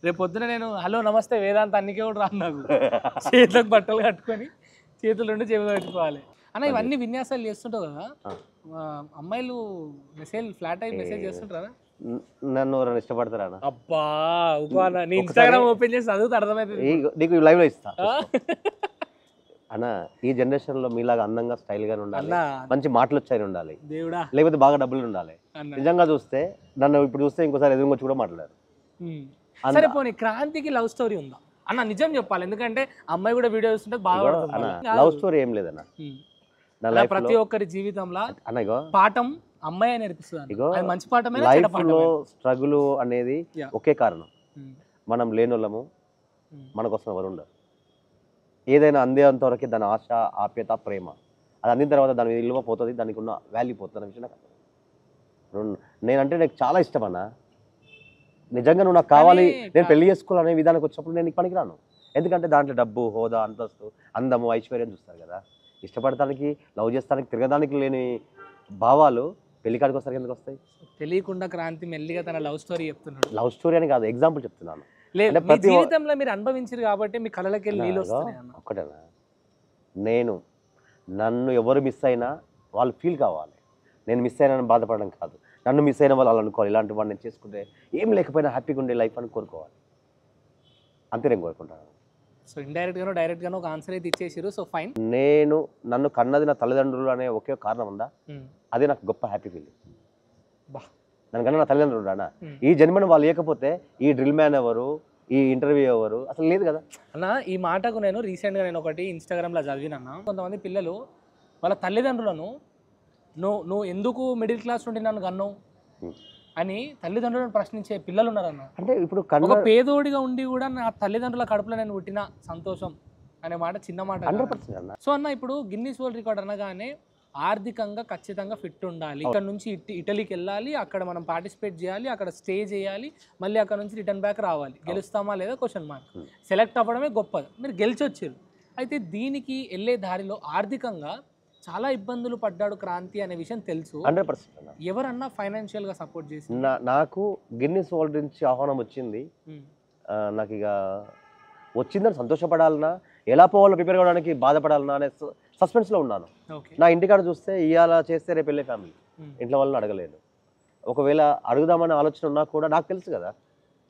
రేపు పొద్దున నేను హలో నమస్తే వేదాంత అన్నికే కూడా రాను. నాకు చేతులకు బట్టలు కట్టుకొని చేతులు రెండు చెవిలో పెట్టుకోవాలి అన్న. ఇవన్నీ విన్యాసాలు చేస్తుంటావు కదా, అమ్మాయిలు మెసేజ్ ఫ్లాట్ అయ్యి మెసేజ్ చేస్తుంటారా? నన్ను ఎవరైనా ఇష్టపడతారా? అబ్బా నీ ఇన్స్టాగ్రామ్ ఓపెన్ చేసి చదువుతా అర్థమైంది. నీకు లైవ్ లో ఇస్తా అన్న. ఈ జనరేషన్ లో మీలాగా అందంగా స్టైల్ గా ఉండాలి, మంచి మాటలు వచ్చాయని ఉండాలి దేవుడా, లేకపోతే బాగా డబ్బులు ఉండాలి. నిజంగా చూస్తే నన్ను ఇప్పుడు చూస్తే ఇంకోసారి ఎదురుకొచ్చి కూడా మాట్లాడారు. సరే పోనీ క్రాంతికి లవ్ స్టోరీ ఉందా అన్న? నిజం చెప్పాలి, ఎందుకంటే అమ్మాయి కూడా వీడియో చూస్తుంటే బాగా లవ్ స్టోరీ ఏం లేదన్న. ప్రతి ఒక్కరి జీవితంలో పాఠం అమ్మాయి నేర్పిస్తుంది. మంచి పాఠమే. లైఫ్ లో స్ట్రగుల్ అనేది ఒకే కారణం, మనం లేనోళ్ళము, మన కోసం ఎవరు ఉండరు. ఏదైనా అందేంత వరకే దాని ఆశ, ఆప్యత, ప్రేమ. అది అందిన తర్వాత దాని విలువ పోతుంది, దానికి ఉన్న వాల్యూ పోతుంది విషయం నాకు. నేనంటే నాకు చాలా ఇష్టం అన్న. నిజంగా నువ్వు నాకు కావాలి, నేను పెళ్లి చేసుకోవాలనే విధానికి వచ్చినప్పుడు నేను నీకు పనికిరాను. ఎందుకంటే దాంట్లో డబ్బు, హోదా, అంతస్తు, అందము, ఐశ్వర్యం చూస్తారు కదా. ఇష్టపడటానికి, లవ్ చేస్తానికి, తిరగడానికి లేని భావాలు పెళ్లికాడికి వస్తారు. ఎందుకు వస్తాయి? తెలియకుండా క్రాంతి మెల్లిగా తన లవ్ స్టోరీ చెప్తున్నాడు. లవ్ స్టోరీ అని కాదు, ఎగ్జాంపుల్ చెప్తున్నాను. జీవితంలో మీరు అనుభవించారు కాబట్టి మీ కళ్ళకి వెళ్ళి నీళ్ళు వస్తాయి. ఒక్కటేనా, నేను నన్ను ఎవరు మిస్ అయినా వాళ్ళు ఫీల్ కావాలి. నేను మిస్ అయినా బాధపడడం కాదు, నన్ను మిస్ అయిన వాళ్ళు అనుకోవాలి. ఇలాంటి వాడిని నేను చేసుకుంటే ఏం లేకపోయినా హ్యాపీగా ఉండే లైఫ్ అని కోరుకోవాలి. అంతే నేను కోరుకుంటాను. సో ఇండైరెక్ట్ గానో డైరెక్ట్ గానో ఒక ఆన్సర్ అయితే ఇచ్చేసారు. So fine. నేను నన్ను కన్నది నా తల్లిదండ్రులు అనే ఒకే కారణం ఉందా, అదే నాకు గొప్ప హ్యాపీ ఫీలింగ్. నన్ను కన్నా నా తల్లిదండ్రులు రానా, ఈ జన్మను వాళ్ళు లేకపోతే ఈ డ్రిల్ మ్యాన్ ఎవరు, ఈ ఇంటర్వ్యూ ఎవరు, అసలు లేదు కదా అన్న. ఈ మాటకు నేను రీసెంట్గా నేను ఒకటి ఇన్స్టాగ్రామ్లో చదివినన్నా. కొంతమంది పిల్లలు వాళ్ళ తల్లిదండ్రులను నువ్వు ఎందుకు మిడిల్ క్లాస్ నుండి నన్ను కన్నావు అని తల్లిదండ్రులను ప్రశ్నించే పిల్లలు ఉన్నారన్న. అంటే ఇప్పుడు ఒక పేదోడిగా ఉండి కూడా నా తల్లిదండ్రుల కడుపులో నేను పుట్టిన సంతోషం అనే మాట చిన్న మాట. సో అన్న, ఇప్పుడు గిన్నీస్ వరల్డ్ రికార్డ్ అనగానే ఆర్థికంగా ఖచ్చితంగా ఫిట్ ఉండాలి. ఇక్కడ నుంచి ఇటలీకి వెళ్ళాలి, అక్కడ మనం పార్టిసిపేట్ చేయాలి, అక్కడ స్టే చేయాలి, మళ్ళీ అక్కడ నుంచి రిటర్న్ బ్యాక్ రావాలి. గెలుస్తామా లేదా క్వశ్చన్ మార్క్. సెలెక్ట్ అవ్వడమే గొప్పది, మీరు గెలిచి వచ్చారు. అయితే దీనికి వెళ్ళే దారిలో ఆర్థికంగా చాలా ఇబ్బందులు పడ్డాడు క్రాంతి అనే విషయం తెలుసు. 100%. ఎవరన్నా ఫైనాన్షియల్ గా సపోర్ట్ చేసి? నాకు గిన్నిస్ వరల్డ్ నుంచి ఆహ్వానం వచ్చింది. నాకు ఇక వచ్చిందని సంతోషపడాలన్నా, ఎలా పోవాలో ప్రిపేర్ కావడానికి బాధపడాలన్నా అనే సస్పెన్స్లో ఉన్నాను. నా ఇంటికాడ చూస్తే ఇవాళ చేస్తే రేపు వెళ్ళే ఫ్యామిలీ, ఇంట్లో వాళ్ళని అడగలేను. ఒకవేళ అడుగుదామనే ఆలోచన ఉన్నా కూడా నాకు తెలుసు కదా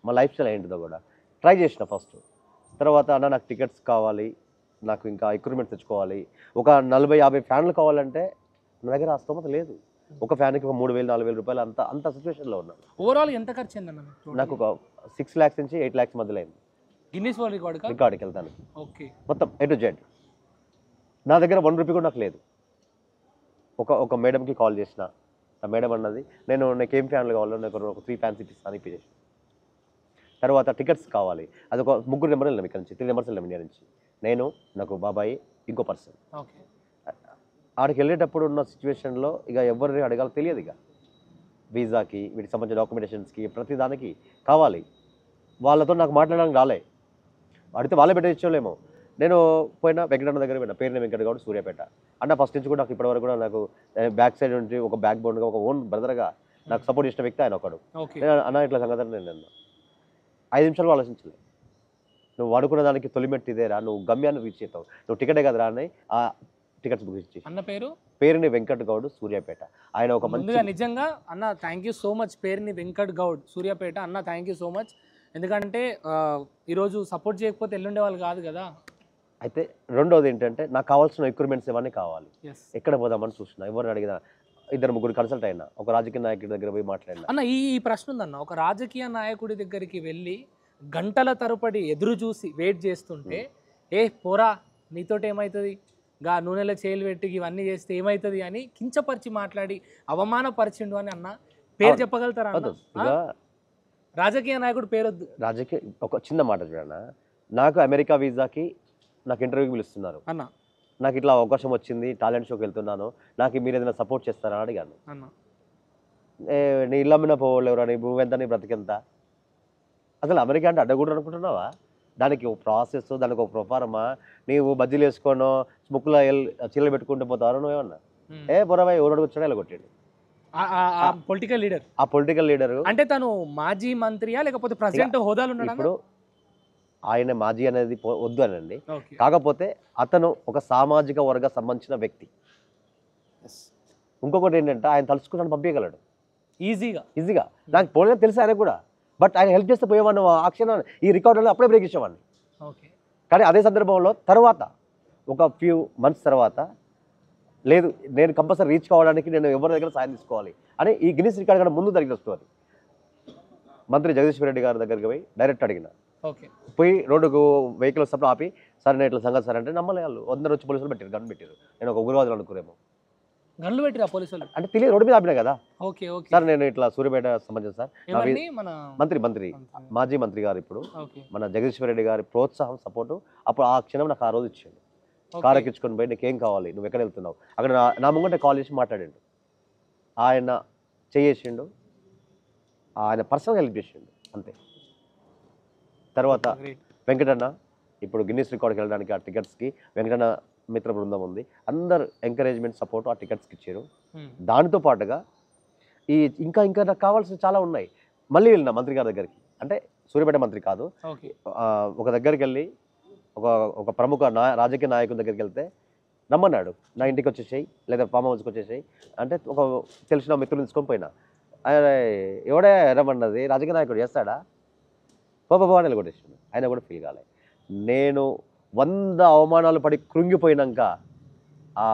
మా లైఫ్ స్టైల్ ఏంటిదో కూడా. ట్రై చేసిన ఫస్ట్, తర్వాత అన్న నాకు టికెట్స్ కావాలి, నాకు ఇంకా ఎక్విప్మెంట్ తెచ్చుకోవాలి, ఒక 40-50 ఫ్యాన్లు కావాలంటే నా దగ్గర ఆ స్తోమత లేదు. ఒక ఫ్యాన్కి ఒక 3,000-4,000 రూపాయలు అంత సిచ్యువేషన్లో ఉన్నాను. ఓవరాల్ ఎంత ఖర్చు అయిందన్న? నాకు ఒక 6 lakhs నుంచి 8 lakhs మధ్యలో అయింది. గిన్నిస్ వరల్డ్ రికార్డ్కి వెళ్తాను. ఓకే, మొత్తం A to Z. నా దగ్గర 1 రూపీ కూడా నాకు లేదు. ఒక మేడంకి కాల్ చేసిన, ఆ మేడం అన్నది నాకు ఏం ఫ్యాన్లు కావాలో నాకు ఒక 3 ఫ్యాన్స్ ఇప్పిస్తాను, ఇప్పించేసి. తర్వాత టికెట్స్ కావాలి, అది ఒక 3 నెంబర్లు వెళ్ళాము ఇక్కడ నుంచి, 3 నెంబర్స్ వెళ్ళాము ఇండియా నుంచి. నేను, నాకు బాబాయ్, ఇంకో పర్సన్. ఆడికి వెళ్ళేటప్పుడు ఉన్న సిచ్యువేషన్లో ఇక ఎవరిని అడగాలో తెలియదు. ఇక వీసాకి, వీటికి సంబంధించిన డాక్యుమెంటేషన్స్కి, ప్రతి దానికి కావాలి. వాళ్ళతో నాకు మాట్లాడడానికి రాలే, అడిగితే వాళ్ళే పెట్టేసుకోలేమో. నేను పోయినా వెంకటన్న దగ్గర పోయినా, పేరుని వెంకట గౌడ్, సూర్యాపేట అన్న. ఫస్ట్ నుంచి కూడా నాకు ఇప్పటివరకు కూడా నాకు బ్యాక్ సైడ్ నుంచి ఒక బ్యాక్ బోన్గా, ఒక ఓన్ బ్రదర్గా నాకు సపోర్ట్ చేసిన వ్యక్తి ఆయన ఒకడు. అన్న ఇట్లా సంగతి నేను 5 నిమిషాలు ఆలోచించలే. నువ్వు వాడుకున్న దానికి తొలిమెట్టు ఇదేరా, నువ్వు గమ్యాన్ని రీచ్ అవుతావు, నువ్వు టికెటే కదరా అని ఆ టికెట్స్ బుక్ ఇచ్చి. అన్న పేరుని వెంకట్ గౌడ్, సూర్యాపేట. ఆయన ఒక మంచిగా నిజంగా అన్న థ్యాంక్ యూ సో మచ్. పేరుని వెంకట్ గౌడ్, సూర్యాపేట అన్న, థ్యాంక్ యూ సో మచ్. ఎందుకంటే ఈరోజు సపోర్ట్ చేయకపోతే ఎల్లుండే వాళ్ళు కాదు కదా. అయితే రెండోది ఏంటంటే నాకు కావాల్సిన ఎక్విప్మెంట్స్ ఇవన్నీ కావాలి. ఎక్కడ పోదామని చూసిన, ఎవరిని అడిగినా 2-3 కన్సల్ట్ అయినా, ఒక రాజకీయ నాయకుడి దగ్గర పోయి మాట్లాడినా. అన్న ఈ ప్రశ్న ఉందన్న, ఒక రాజకీయ నాయకుడి దగ్గరికి వెళ్ళి గంటల తరబడి ఎదురు చూసి వెయిట్ చేస్తుంటే, పోరా నీతోటి ఏమవుతుంది, గా నూనెలో చేలు పెట్టి ఇవన్నీ చేస్తే ఏమవుతుంది అని కించపరిచి మాట్లాడి అవమానపరిచిండు అని అన్న పేరు చెప్పగలుగుతారా? రాజకీయ నాయకుడు పేరొద్దు, రాజకీయ. ఒక చిన్న మాట చూడన్నా, నాకు అమెరికా వీసాకి నాకు ఇంటర్వ్యూకి పిలుస్తున్నారు అన్న. నాకు ఇట్లా అవకాశం వచ్చింది, టాలెంట్ షోకి వెళ్తున్నాను, నాకు మీరు ఏదైనా సపోర్ట్ చేస్తారా అని అడిగాను. నీ ఇల్లు అమ్మిన పోలేవురా, నీ భూమి ఎంత, నీ బ్రతికెంత? అసలు అమెరికా అంటే అడ్డగూడరు అనుకుంటున్నావా? దానికి ఒక ప్రాసెస్, దానికి ఒక ప్రొఫార్మా. నీవు బజ్జీలు వేసుకోనో స్ముక్లో చీరలు పెట్టుకుంటూ పోతావు నువ్వేమన్నా? ఏ బొరబాయ్ ఎవరు వచ్చాడో ఇలా కొట్టాడు పొలిటికల్ లీడర్. ఆ పొలిటికల్ లీడర్ అంటే తను మాజీ మంత్రియా లేకపోతే ప్రెసిడెంట్ హోదాలో ఉన్నాడా? ఇప్పుడు ఆయన మాజీ అనేది వద్దు అనండి, కాకపోతే అతను ఒక సామాజిక వర్గ సంబంధించిన వ్యక్తి. ఇంకొకటి ఏంటంటే ఆయన తలుచుకున్నాను పంపించగలడు ఈజీగా. నాకు పోలే తెలుసు ఆయన కూడా, బట్ ఆయన హెల్ప్ చేస్తే పోయేవాడిని ఆ క్షణం ఈ రికార్డులో అప్పుడే బ్రేక్ ఇచ్చేవాడిని. కానీ అదే సందర్భంలో తర్వాత ఒక ఫ్యూ మంత్స్ తర్వాత లేదు నేను కంపల్సరీ రీచ్ కావడానికి నేను ఎవరి దగ్గర సాయం తీసుకోవాలి అని ఈ గిన్నిస్ రికార్డ్ కన్నా ముందు జరిగిన స్టోరీ. మంత్రి జగదీశ్వర్ రెడ్డి గారి దగ్గరికి పోయి డైరెక్ట్ అడిగిన, పోయి రోడ్డుకు వెహికల్ వస్తప్పుడు ఆపి సార్ నేను ఇట్లా సంగతి సార్ అంటే నమ్మలే వాళ్ళు. 100 వచ్చి పోలీసులు పెట్టారు, గన్ పెట్టారు. నేను ఒక ఉగ్రవాదులు అనుకునేమో గన్లు పెట్టిరా పోలీసులు అంటే తెలియదు, రోడ్డు మీద ఆపినా కదా. సార్ నేను ఇట్లా సూర్యపేట సంబంధించిన సార్ మంత్రి మాజీ మంత్రి గారు ఇప్పుడు మన జగదీశ్వర్ రెడ్డి గారి ప్రోత్సాహం సపోర్టు అప్పుడు ఆ క్షణం నాకు ఆ రోజు ఇచ్చిండు. కారు ఎక్కించుకొని పోయి నీకేం కావాలి, నువ్వు ఎక్కడ వెళ్తున్నావు, అక్కడ నా ముంగంటే కాల్ చేసి మాట్లాడిండు. ఆయన చేసిండు, ఆయన పర్సనల్ హెల్ప్ చేసిండు అంతే. తర్వాత వెంకటన్న ఇప్పుడు గిన్నిస్ రికార్డ్కి వెళ్ళడానికి ఆ టికెట్స్కి వెంకటన్న మిత్ర బృందం ఉంది, అందరు ఎంకరేజ్మెంట్ సపోర్ట్ ఆ టికెట్స్కి ఇచ్చారు. దానితో పాటుగా ఈ ఇంకా నాకు కావాల్సిన చాలా ఉన్నాయి. మళ్ళీ వెళ్ళిన మంత్రి గారి దగ్గరికి, అంటే సూర్యపేట మంత్రి కాదు, ఒక దగ్గరికి వెళ్ళి ఒక ప్రముఖ రాజకీయ నాయకుల దగ్గరికి వెళ్తే రమ్మన్నాడు, నా ఇంటికి వచ్చేసాయి లేదా ఫామ్ హౌస్కి వచ్చేసాయి అంటే ఒక తెలిసిన మిత్రులు తీసుకొని పోయినా. ఎవడే రమ్మన్నది రాజకీయ నాయకుడు చేస్తాడా బాబా అని కొట్టేసాడు. ఆయన కూడా ఫీల్ కాలే. నేను 100 అవమానాలు పడి కృంగిపోయినాక ఆ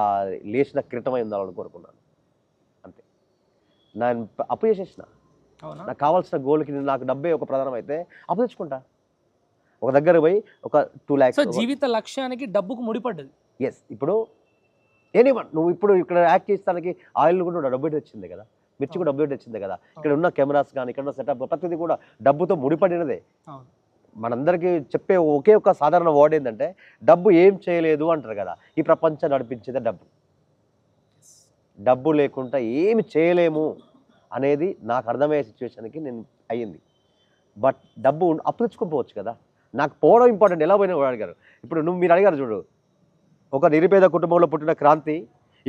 లేచిన కిరీటమై ఉండాలని కోరుకున్నాను అంతే. నేను అప్పు చేసేసిన, నాకు కావాల్సిన గోల్కి నాకు డబ్బే ఒక ప్రధానం అయితే అప్పు తెచ్చుకుంటా. ఒక దగ్గర పోయి ఒక 2 lakhs జీవిత లక్ష్యానికి డబ్బుకు ముడిపడ్డది. ఎస్, ఇప్పుడు ఎనీవన్ నువ్వు ఇప్పుడు ఇక్కడ యాక్ట్ చేస్తానికి ఆయిల్ కూడా డబ్బు తెచ్చిందే కదా, మిర్చి కూడా డబ్బు తెచ్చిందే కదా, ఇక్కడ ఉన్న కెమెరాస్ కానీ ఇక్కడ ఉన్న సెటప్ ప్రతిదీ కూడా డబ్బుతో ముడిపడినదే. మనందరికీ చెప్పే ఒకే ఒక సాధారణ వర్డ్ ఏంటంటే డబ్బు ఏం చేయలేదు అంటారు కదా. ఈ ప్రపంచం నడిపించేదే డబ్బు. డబ్బు లేకుండా ఏమి చేయలేము అనేది నాకు అర్థమయ్యే సిచ్యువేషన్కి నేను అయ్యింది. బట్ డబ్బు అప్పు తెచ్చుకోపోవచ్చు కదా. నాకు పోవడం ఇంపార్టెంట్, ఎలా పోయినా అడిగారు. ఇప్పుడు మీరు అడిగారు చూడు, ఒక నిరుపేద కుటుంబంలో పుట్టిన క్రాంతి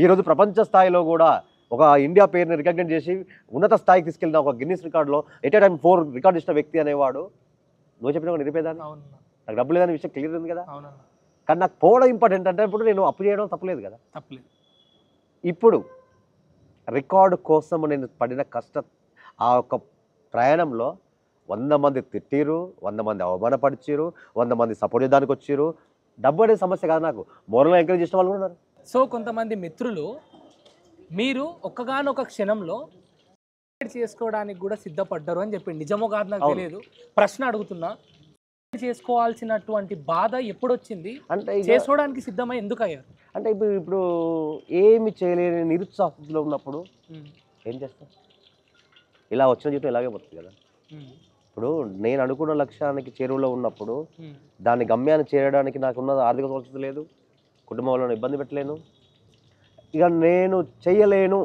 ఈరోజు ప్రపంచ స్థాయిలో కూడా ఒక ఇండియా పేరుని రికగ్నైజ్ చేసి ఉన్నత స్థాయికి తీసుకెళ్ళిన ఒక గిన్నిస్ రికార్డులో ఎట్ ఏ టైం 4 రికార్డు ఇచ్చిన వ్యక్తి అనేవాడు నువ్వు చెప్పిన ఒక నిరుపేదాన్ని. నాకు డబ్బు లేదనే విషయం క్లియర్ ఉంది కదా. కానీ నాకు పోవడం ఇంపార్టెంట్ అంటే ఇప్పుడు నేను అప్పు చేయడం తప్పలేదు కదా. ఇప్పుడు రికార్డు కోసం నేను పడిన ఆ ఒక ప్రయాణంలో 100 మంది తిట్టిరు, 100 మంది అవమానపరిచిరు, 100 మంది సపోర్ట్ చేయడానికి వచ్చిరు. డబ్బు అనేది సమస్య కాదు, నాకు మోరల్గా ఎంకరేజ్ చేసిన వాళ్ళు ఉన్నారు. సో కొంతమంది మిత్రులు మీరు ఒక్కగానొక క్షణంలో చేసుకోవడానికి కూడా సిద్ధపడ్డారు అని చెప్పి నిజమో కాదు నాకు తెలియదు. ప్రశ్న అడుగుతున్నా, చేసుకోవాల్సినటువంటి బాధ ఎప్పుడు వచ్చింది అంటే చేసుకోవడానికి సిద్ధమై ఎందుకు అయ్యారు? అంటే ఇప్పుడు ఏమి చేయలేని నిరుత్సాహంలో ఉన్నప్పుడు ఏం చేస్తాం? ఇలా వచ్చిన జీవితం ఇలాగే పోతుంది కదా. ఇప్పుడు నేను అనుకున్న లక్ష్యానికి చేరువలో ఉన్నప్పుడు దాని గమ్యాన్ని చేరడానికి నాకున్న ఆర్థిక సమస్య లేదు, కుటుంబంలో ఇబ్బంది పెట్టలేను, ఇక నేను చెయ్యలేను,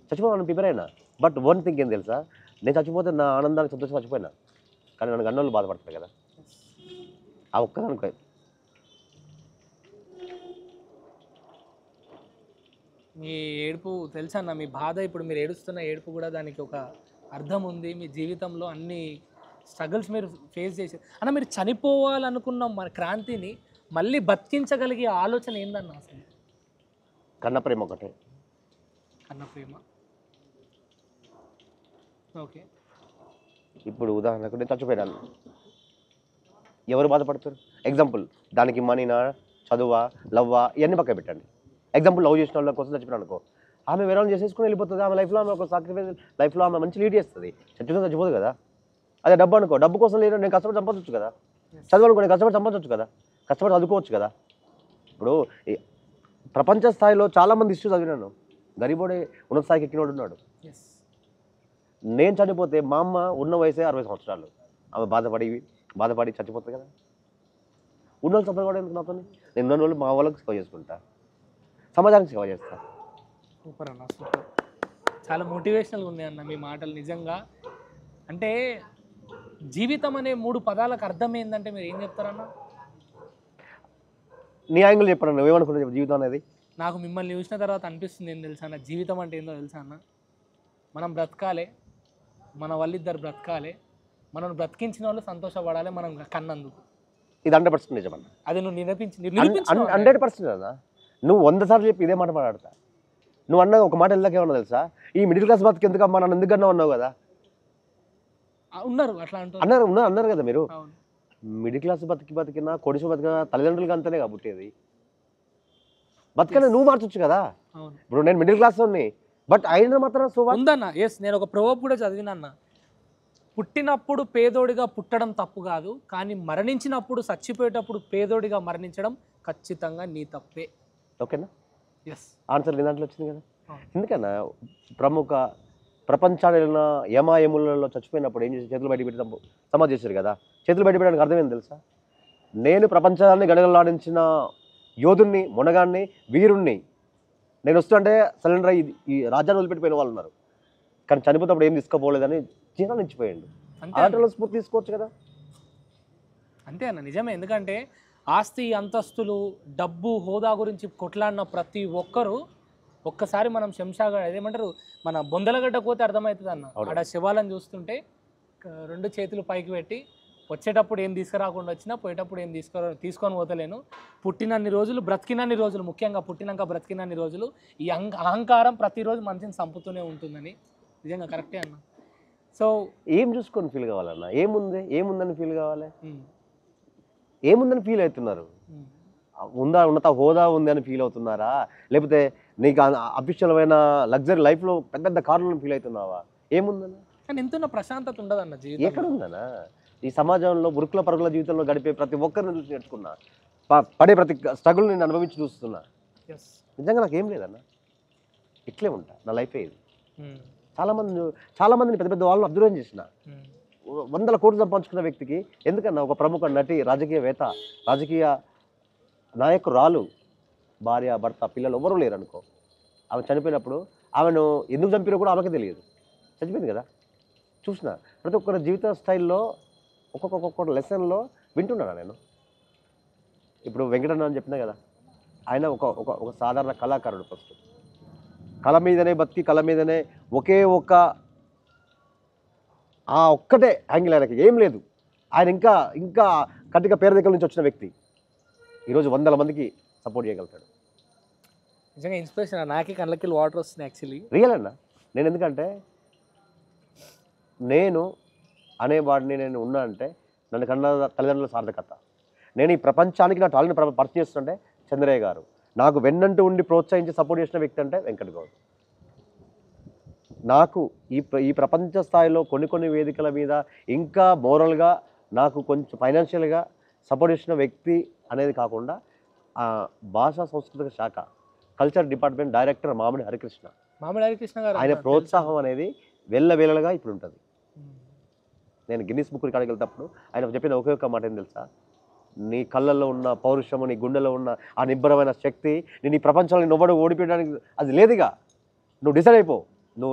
చచ్చిపోవాలని ప్రిపేర్ అయినా. బట్ వన్ థింగ్ ఏం తెలుసా, నేను చచ్చిపోతే నా ఆనందానికి సంతోషం చచ్చిపోయినా, కానీ నన్ను గన్నోళ్ళు బాధపడతారు కదా. ఆ ఒక్కదానికి మీ ఏడుపు తెలుసా అన్న, మీ బాధ ఇప్పుడు మీరు ఏడుస్తున్న ఏడుపు కూడా దానికి ఒక అర్థం ఉంది. మీ జీవితంలో అన్ని స్ట్రగుల్స్ మీరు ఫేస్ చేసి అన్న, మీరు చనిపోవాలనుకున్న మన క్రాంతిని మళ్ళీ బతికించగలిగే ఆలోచన ఏందన్న? అసలు కన్న ప్రేమ ఒకటే. కన్న ప్రేమ, ఓకే. ఇప్పుడు ఉదాహరణకు నేను చచ్చిపోయాను, ఎవరు బాధపడతారు? ఎగ్జాంపుల్, దానికి మనీనా, చదువా, లవ్వా ఇవన్నీ పక్క పెట్టండి. ఎగ్జాంపుల్, లవ్ చేసిన వాళ్ళ కోసం చచ్చిపోయాను అనుకో, ఆమె వేరే చేసేసుకుని వెళ్ళిపోతుంది. ఆమె లైఫ్లో ఆమె ఒక సాక్రిఫైస్, లైఫ్లో ఆమె మంచి లీడ్ చేస్తుంది, చచ్చిపోదు కదా. అదే డబ్బు అనుకో, డబ్బు కోసం లేదు, నేను కష్టపడి సంపాదించవచ్చు కదా. చదువు అనుకో, నేను కష్టపడి సంపాదించవచ్చు కదా, కష్టపడి చదువుకోవచ్చు కదా. ఇప్పుడు ప్రపంచ స్థాయిలో చాలామంది ఇష్యూ చదివినాను, గరీబోడే ఉన్నత స్థాయికి ఎక్కినోడు ఉన్నాడు. నేను చనిపోతే మా అమ్మ ఉన్న వయసే 60 సంవత్సరాలు, ఆమె బాధపడి చచ్చిపోతుంది కదా. ఉన్న వాళ్ళు సపోర్ట్ కూడా ఎందుకు నాతో? నేను ఉన్న వాళ్ళు మా వాళ్ళకి సేవ చేసుకుంటా, సమాజానికి సేవ చేస్తా. సూపర్ అన్న, సూపర్. చాలా మోటివేషనల్గా ఉన్నాయి అన్న మీ మాటలు నిజంగా. అంటే జీవితం అనే 3 పదాలకు అర్థం ఏంటంటే మీరు ఏం చెప్తారన్న? నీ యాంగిల్ చెప్పాను, నువ్వేమనుకుంటావు జీవితం అనేది? నాకు మిమ్మల్ని చూసిన తర్వాత అనిపిస్తుంది ఏం తెలుసా అన్న, జీవితం అంటే ఏందో తెలుసా అన్న, మనం బ్రతకాలి, మన వాళ్ళిద్దరు బ్రతకాలి, మనం బ్రతికించిన వాళ్ళు సంతోషపడాలి మనం కన్నందుకు. ఇది 100% నిజమన్నా. అది నువ్వు 100% అన్నా. నువ్వు 100 సార్లు చెప్పి ఇదే మాట మాట్లాడతా. నువ్వు అన్న ఒక మాట వెళ్ళకేమన్నా తెలుసా, ఈ మిడిల్ క్లాస్ బతికి ఎందుకమ్మా నన్ను ఎందుకన్నా ఉన్నావు కదా ఉన్నారు అట్లా అన్నారు కదా మీరు. మిడిల్ క్లాస్ బతికినా కొడిసి బతికినా తల్లిదండ్రులకి అంతనే కాబుట్టేది. బతికనే నువ్వు మార్చొచ్చు కదా. ఇప్పుడు నేను మిడిల్ క్లాస్ ఉన్ని, బట్ అయినా మాత్రం ఉందన్న. ఎస్, నేను ఒక ప్రొవర్బ్ కూడా చదివినన్న, పుట్టినప్పుడు పేదోడిగా పుట్టడం తప్పు కాదు, కానీ మరణించినప్పుడు చచ్చిపోయేటప్పుడు పేదోడిగా మరణించడం ఖచ్చితంగా నీ తప్పే. ఓకేనా? ఎస్, ఆన్సర్ నీ దాంట్లో వచ్చింది కదా. ఎందుకన్నా ప్రముఖ ప్రపంచాన్ని వెళ్ళిన యమాయములలో చచ్చిపోయినప్పుడు ఏం చేసి చేతులు బయట పెట్టి సమాధి చేశారు కదా. చేతులు బయట పెట్టడానికి అర్థం ఏంది తెలుసా, నేను ప్రపంచాన్ని గడగలాడించిన యోధుణ్ణి, మునగాన్ని, వీరుణ్ణి, నేను వస్తుంటే సరెండర్ అయ్యి ఈ రాజ్యాన్ని వదిలిపెట్టిపోయిన వాళ్ళు ఉన్నారు, కానీ చనిపోతే ఏం తీసుకోపోలేదని జీర్ణించిపోయాడు. అలాంటి స్ఫూర్తి తీసుకోవచ్చు కదా. అంతే అన్న, నిజమే. ఎందుకంటే ఆస్తి, అంతస్తులు, డబ్బు, హోదా గురించి కొట్లాడిన ప్రతి ఒక్కరూ ఒక్కసారి మనం శంషాగఢ్ అదేమంటారు మన బొందలగడ్డ పోతే అర్థమవుతుంది అన్న. ఆడ శివాలను చూస్తుంటే 2 చేతులు పైకి పెట్టి, వచ్చేటప్పుడు ఏం తీసుకురాకుండా వచ్చినా పోయేటప్పుడు ఏం తీసుకొని పోతలేను, పుట్టినన్ని రోజులు బ్రతికినన్ని రోజులు, ముఖ్యంగా పుట్టినాక బ్రతికినన్ని రోజులు ఈ అహంకారం ప్రతిరోజు మనిషిని చంపుతూనే ఉంటుందని. నిజంగా కరెక్టే అన్న. సో ఏం చూసుకొని ఫీల్ కావాలన్నా, ఏముందని ఫీల్ కావాలి, ఏముందని ఫీల్ అవుతున్నారు, ఉన్నత హోదా ఉంది అని ఫీల్ అవుతున్నారా, లేకపోతే నీకు అఫీషియల్ లగ్జరీ లైఫ్లో పెద్ద పెద్ద కార్లను ఫీల్ అవుతున్నావా, ఏముందన్నా? కానీ ఎంతున్న ప్రశాంతత ఉండదన్న జీవితం. ఎక్కడ ఉందన్నా? ఈ సమాజంలో ఉరుకుల పరుగుల జీవితంలో గడిపే ప్రతి ఒక్కరిని చూసి నేర్చుకున్నా, పడే ప్రతి స్ట్రగుల్ నేను అనుభవించి చూస్తున్నా. నిజంగా నాకు ఏం లేదన్నా, ఇట్లే ఉంటా, నా లైఫే ఇది. చాలా మందిని పెద్ద పెద్ద వాళ్ళని అబ్జర్వ్ చేసిన, 100 కోట్లు సంపాదించుకున్న వ్యక్తికి ఎందుకన్నా ఒక ప్రముఖ నటి, రాజకీయవేత్త, రాజకీయ నాయకురాలు, భార్య, భర్త, పిల్లలు ఎవరూ లేరు అనుకో, ఆమె చనిపోయినప్పుడు ఆమెను ఎందుకు చంపినా కూడా ఆమెకే తెలియదు, చనిపోయింది కదా. చూసిన ప్రతి ఒక్కరి జీవిత స్టైల్లో ఒక్కొక్క లెసన్లో వింటున్నాను నేను. ఇప్పుడు వెంకటన్న అని చెప్పినా కదా, ఆయన ఒక సాధారణ కళాకారుడు. ఫస్ట్ కళ మీదనే బతికి, కళ మీదనే ఒక్కటే యాంగిల్, ఆయనకి ఏం లేదు. ఆయన ఇంకా కటిక పేద దగ్గర నుంచి వచ్చిన వ్యక్తి ఈరోజు 100 మందికి సపోర్ట్ చేయగలుగుతాడు. నిజంగా ఇన్స్పిరేషన్. నాకే కళ్ళకి వాటర్ వస్తుంది యాక్చువల్లీ. రియల్ అన్న. నేను ఎందుకంటే నేను అనేవాడిని, నేను ఉన్నా అంటే నన్ను కన్న తల్లిదండ్రుల సార్థకత. నేను ఈ ప్రపంచానికి నా టాలెంట్ పరిచయం చేస్తుంటే చంద్రయ్య గారు, నాకు వెన్నంటూ ఉండి ప్రోత్సహించి సపోర్ట్ చేసిన వ్యక్తి అంటే వెంకట్ గౌడ్. నాకు ఈ ప్రపంచ స్థాయిలో కొన్ని వేదికల మీద ఇంకా మోరల్గా, నాకు కొంచెం ఫైనాన్షియల్గా సపోర్ట్ చేసిన వ్యక్తి అనేది కాకుండా భాషా సాంస్కృతిక శాఖ కల్చర్ డిపార్ట్మెంట్ డైరెక్టర్ మామిడి హరికృష్ణ గారు, ఆయన ప్రోత్సాహం అనేది వెళ్ళవేళగా ఇప్పుడు ఉంటుంది. నేను గిన్నిస్ బుక్ రికార్డుకి వెళ్తేప్పుడు ఆయన చెప్పిన ఒకే మాట ఏం తెలుసా, నీ కళ్ళల్లో ఉన్న పౌరుషము, నీ గుండెలో ఉన్న ఆ నిబ్బరమైన శక్తి, నేను ఈ ప్రపంచంలో నవ్వడు ఓడిపోయడానికి అది లేదుగా, నువ్వు డిసైడ్ అయిపో.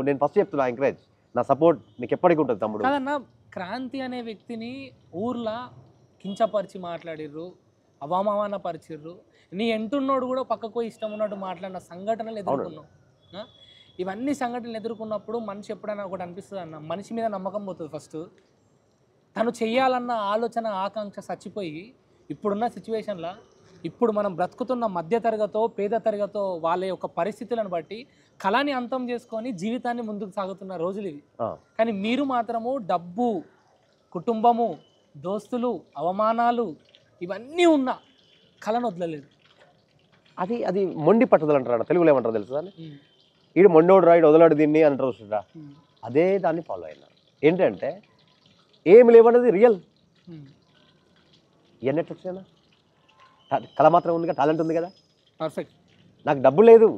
నేను ఫస్ట్ చెప్తున్నా, ఎంకరేజ్, నా సపోర్ట్ నీకు ఎప్పటికీ ఉంటుంది తమ్ముడు. కాదన్నా, క్రాంతి అనే వ్యక్తిని ఊర్లో కించపరిచి మాట్లాడిర్రు, అవమానపరిచిర్రు, నీ ఎంటున్నోడు కూడా పక్కకు ఇష్టం ఉన్నట్టు మాట్లాడిన సంఘటనలు ఎదుర్కొన్నావు. ఇవన్నీ సంఘటనలు ఎదుర్కొన్నప్పుడు మనిషి ఎప్పుడైనా ఒకటి అనిపిస్తుంది అన్న, మనిషి మీద నమ్మకం పోతుంది. ఫస్ట్ తను చెయ్యాలన్న ఆలోచన, ఆకాంక్ష చచ్చిపోయి ఇప్పుడున్న సిచ్యువేషన్లో, ఇప్పుడు మనం బ్రతుకుతున్న మధ్యతరగతో పేద తరగతో వాళ్ళ యొక్క పరిస్థితులను బట్టి కళని అంతం చేసుకొని జీవితాన్ని ముందుకు సాగుతున్న రోజులు ఇవి. కానీ మీరు మాత్రము డబ్బు, కుటుంబము, దోస్తులు, అవమానాలు ఇవన్నీ ఉన్న కళను వదలలేదు. అది మొండి పట్టుదల అంటారా, తెలుగులో ఏమంటారు తెలుసు దాన్ని, ఈడు మొండోడు రా, ఈడు వదలాడు దీన్ని అంటారు చూడరా, అదే దాన్ని ఫాలో అయినా. ఏంటంటే ఏమి లేవన్నది రియల్. ఇవన్నీ ఎట్లా వచ్చాయినా, కళ మాత్రం ఉంది కదా, టాలెంట్ ఉంది కదా. పర్ఫెక్ట్. నాకు డబ్బు లేదు,